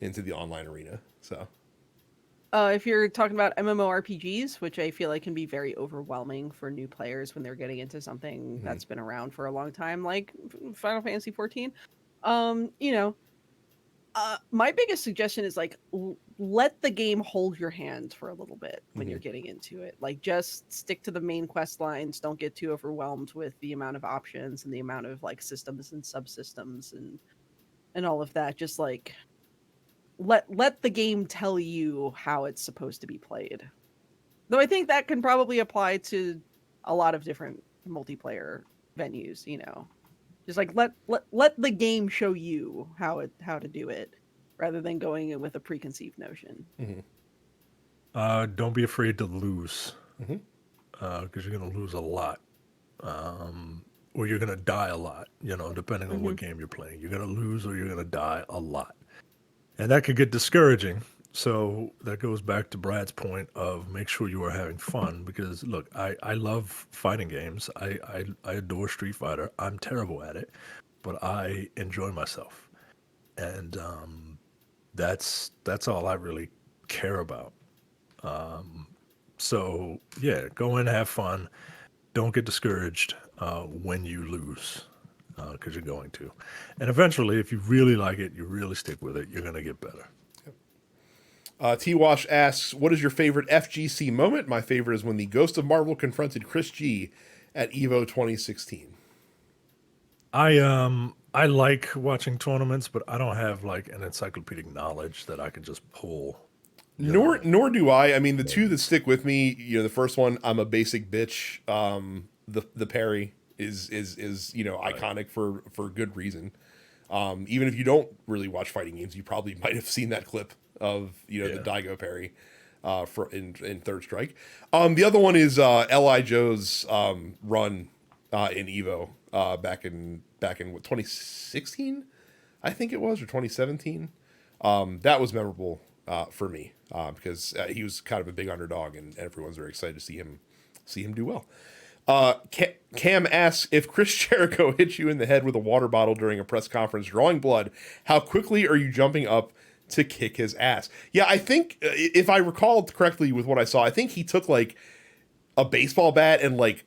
into the online arena. So If you're talking about MMORPGs, which I feel like can be very overwhelming for new players when they're getting into something that's been around for a long time, like Final Fantasy 14, my biggest suggestion is like let the game hold your hand for a little bit when you're getting into it. Like, just stick to the main quest lines. Don't get too overwhelmed with the amount of options and the amount of like systems and subsystems and all of that. Just like let the game tell you how it's supposed to be played. Though I think that can probably apply to a lot of different multiplayer venues, Just like let the game show you how to do it, rather than going in with a preconceived notion. Don't be afraid to lose, Mhm. because you're gonna lose a lot, or you're gonna die a lot. Depending on what game you're playing, you're gonna lose or you're gonna die a lot, and that could get discouraging. So that goes back to Brad's point of make sure you are having fun. Because look, I love fighting games. I adore Street Fighter. I'm terrible at it, but I enjoy myself, and that's all I really care about. So yeah, go in, have fun. Don't get discouraged when you lose, because you're going to. And eventually, if you really like it, you really stick with it, you're gonna get better. T-Wash asks, what is your favorite FGC moment? My favorite is when the Ghost of Marvel confronted Chris G at EVO 2016. I like watching tournaments, but I don't have like an encyclopedic knowledge that I can just pull. Nor do I. I mean, the two that stick with me, the first one, I'm a basic bitch. The parry is iconic for good reason. Even if you don't really watch fighting games, you probably might have seen that clip of the Daigo parry in Third Strike. The other one is Li Joe's run in Evo back in what, 2016, I think it was, or 2017. That was memorable for me because he was kind of a big underdog, and everyone's very excited to see him do well. Cam asks, if Chris Jericho hits you in the head with a water bottle during a press conference drawing blood, how quickly are you jumping up to kick his ass? Yeah, I think if I recall correctly with what I saw, I think he took like a baseball bat and like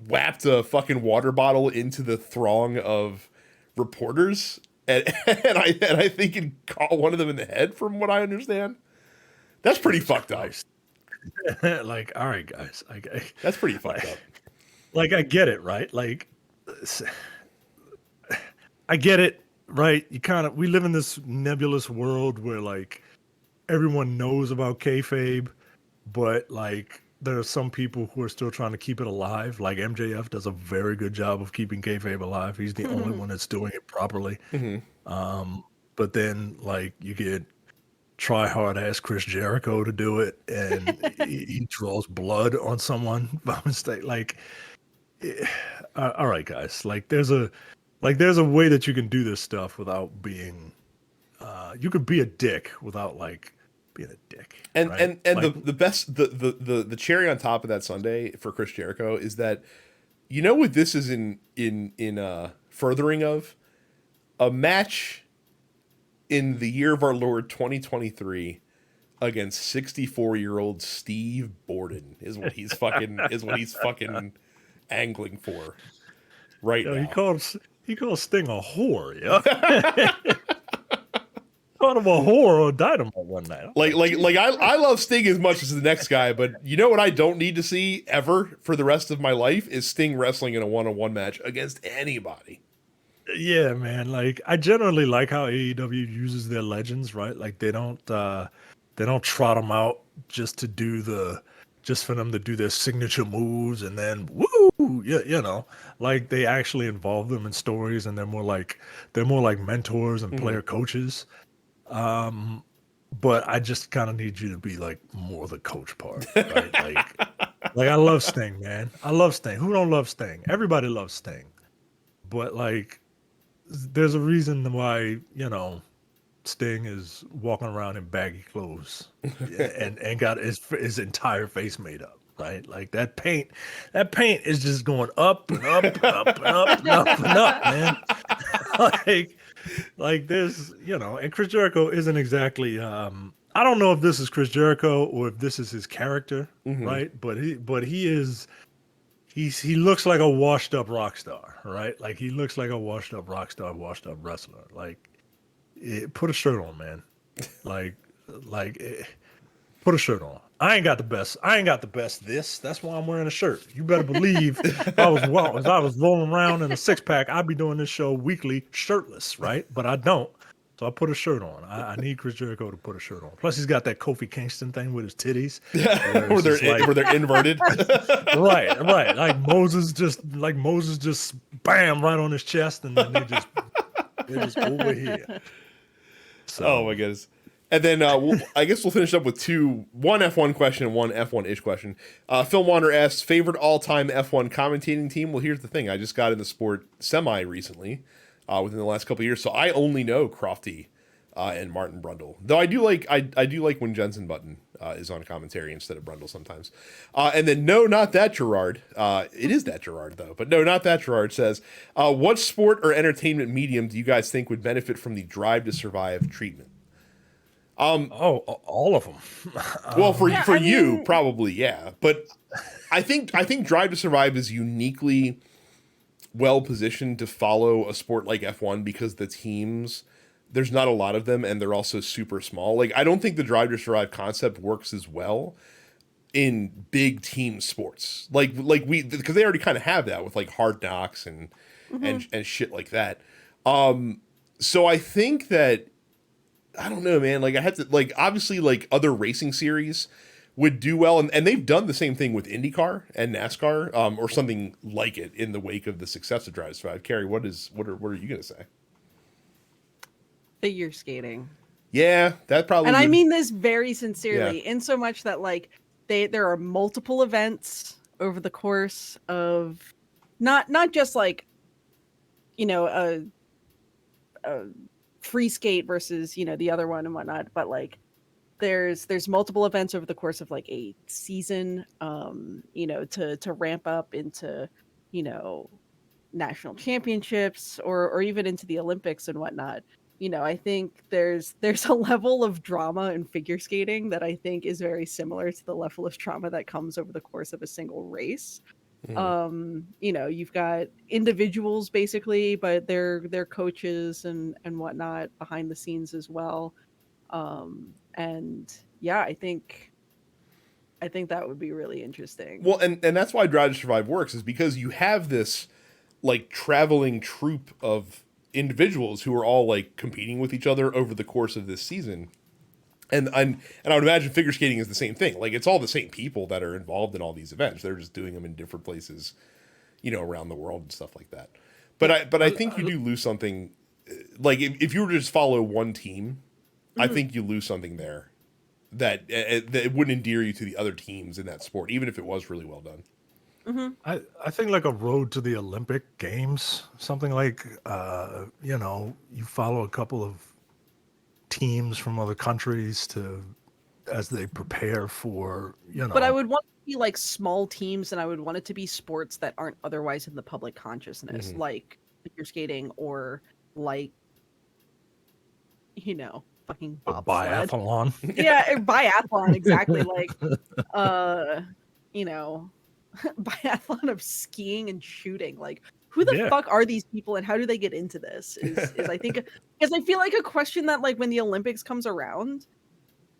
whapped a fucking water bottle into the throng of reporters, and I think it caught one of them in the head, from what I understand. That's pretty fucked up. Like, all right, guys, That's pretty fucked up. Like, I get it, right? Like, I get it, right? We live in this nebulous world where like everyone knows about kayfabe, but like there are some people who are still trying to keep it alive. Like MJF does a very good job of keeping kayfabe alive. He's the only one that's doing it properly. But then like you get try hard ass Chris Jericho to do it, and he draws blood on someone by mistake. Like, eh, all right, guys. There's a way that you can do this stuff without being. You could be a dick without like being a dick. And right? and Like, the best the cherry on top of that Sunday for Chris Jericho is that, you know what this is in furthering of a match in the year of our Lord 2023 against 64-year-old Steve Borden is what he's fucking angling for right yo, now. he called Sting a whore. Yeah, called him a whore on Dynamite one night. I love Sting as much as the next guy, but you know what I don't need to see ever for the rest of my life is Sting wrestling in a one-on-one match against anybody. Yeah, man. Like, I generally like how AEW uses their legends, right? Like, they don't trot them out just for them to do their signature moves and then woo, yeah, like they actually involve them in stories, and they're more like mentors and player coaches. But I just kind of need you to be like more the coach part, right? Like I love Sting, man. I love Sting. Who don't love Sting? Everybody loves Sting. But like, there's a reason why, Sting is walking around in baggy clothes and got his entire face made up, right? Like that paint is just going up and up and up and up and up and up, man. like there's, and Chris Jericho isn't exactly I don't know if this is Chris Jericho or if this is his character, right? But he looks like a washed up rock star, right? Like he looks like a washed up rock star, washed up wrestler. Like, put a shirt on, man. Put a shirt on. I ain't got the best this. That's why I'm wearing a shirt. You better believe if I was rolling around in a six pack, I'd be doing this show weekly shirtless, right? But I don't. So I put a shirt on. I need Chris Jericho to put a shirt on. Plus, he's got that Kofi Kingston thing with his titties, where they're inverted. right. Like Moses just bam right on his chest, and then they're just over here. So, oh my goodness. And then I guess we'll finish up with one F1 question and one F1-ish question. Phil Wander asks, favorite all-time F1 commentating team? Well, here's the thing. I just got in the sport semi-recently, within the last couple of years, so I only know Crofty and Martin Brundle. Though I do like when Jensen Button is on commentary instead of Brundle sometimes. And then no, not that Gerard. It is that Gerard though, but no, not that Gerard says, what sport or entertainment medium do you guys think would benefit from the Drive to Survive treatment? All of them. Well, for you, probably, yeah. But I think Drive to Survive is uniquely well positioned to follow a sport like F1 because the teams, there's not a lot of them, and they're also super small. Like, I don't think the Drive to Survive concept works as well in big team sports. Like we, because they already kind of have that with like Hard Knocks and shit like that. So I think that, I don't know, man. Like, I had to, like, obviously, like, other racing series would do well, and they've done the same thing with IndyCar and NASCAR, or something like it in the wake of the success of Drive to Survive. Carrie, what are you gonna say? Figure skating. Yeah, that probably. And I mean this very sincerely, in so much that like there are multiple events over the course of not just like, a free skate versus the other one and whatnot, but like there's multiple events over the course of like a season, to ramp up into national championships or even into the Olympics and whatnot. I think there's a level of drama in figure skating that I think is very similar to the level of drama that comes over the course of a single race. You've got individuals basically, but they're coaches and whatnot behind the scenes as well. And yeah, I think that would be really interesting. Well, and that's why Drive to Survive works, is because you have this like traveling troupe of individuals who are all like competing with each other over the course of this season. And I would imagine figure skating is the same thing. Like, it's all the same people that are involved in all these events. They're just doing them in different places, around the world and stuff like that. But I think you do lose something. Like, if you were to just follow one team, I think you lose something there that it wouldn't endear you to the other teams in that sport, even if it was really well done. I think like a road to the Olympic Games, something like, you follow a couple of teams from other countries as they prepare for, But I would want it to be like small teams, and I would want it to be sports that aren't otherwise in the public consciousness, like figure skating or like, fucking a bobsled. biathlon. Yeah, biathlon, exactly. Like, biathlon of skiing and shooting. Like, who the Yeah. fuck are these people, and how do they get into this? Is I think, because I feel like a question that, like, when the Olympics comes around,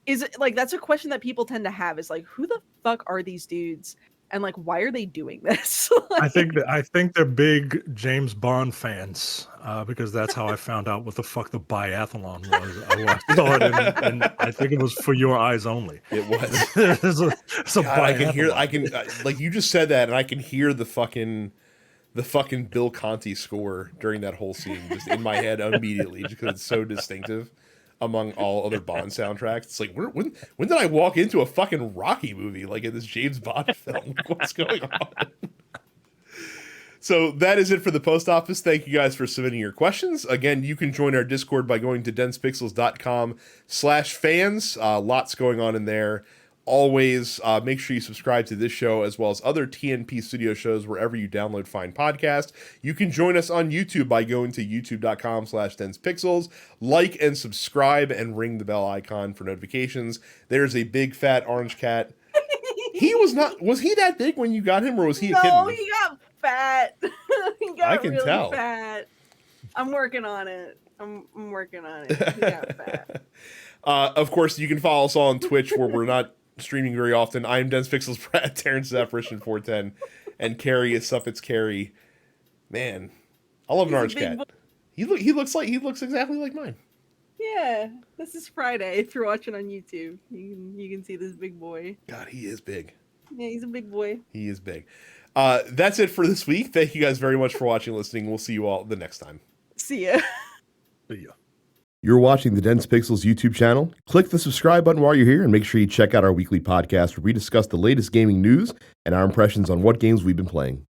is it like that's a question that people tend to have, is like, who the fuck are these dudes, and like, why are they doing this? I think they're big James Bond fans, because that's how I found out what the fuck the biathlon was. I saw it, and I think it was For Your Eyes Only. It was. it's a God, I can biathlon. like you just said that, and I can hear the fucking Bill Conti score during that whole scene just in my head immediately, just because it's so distinctive among all other Bond soundtracks. It's like, when did I walk into a fucking Rocky movie, like in this James Bond film? Like, what's going on? So that is it for the post office. Thank you guys for submitting your questions. Again, you can join our Discord by going to densepixels.com/fans. Lots going on in there. Always make sure you subscribe to this show as well as other TNP Studio shows wherever you download fine podcasts. You can join us on YouTube by going to youtube.com/densepixels. Like and subscribe and ring the bell icon for notifications. There's a big fat orange cat. Was he that big when you got him, or was he a kitten? No, he got fat. He got I can really tell. fat. I'm working on it. I'm working on it. He got fat. Of course, you can follow us all on Twitch, where we're not streaming very often. I am Dense Pixels, Brad, Terrence is Apparition 410, and Carrie is Sup, it's Carrie. Man, I love an orange cat. He looks exactly like mine. Yeah, this is Friday. If you're watching on YouTube, you can see this big boy. God, he is big. Yeah, he's a big boy. He is big. That's it for this week. Thank you guys very much for watching and listening. We'll see you all the next time. See ya. See ya. You're watching the Dense Pixels YouTube channel. Click the subscribe button while you're here, and make sure you check out our weekly podcast where we discuss the latest gaming news and our impressions on what games we've been playing.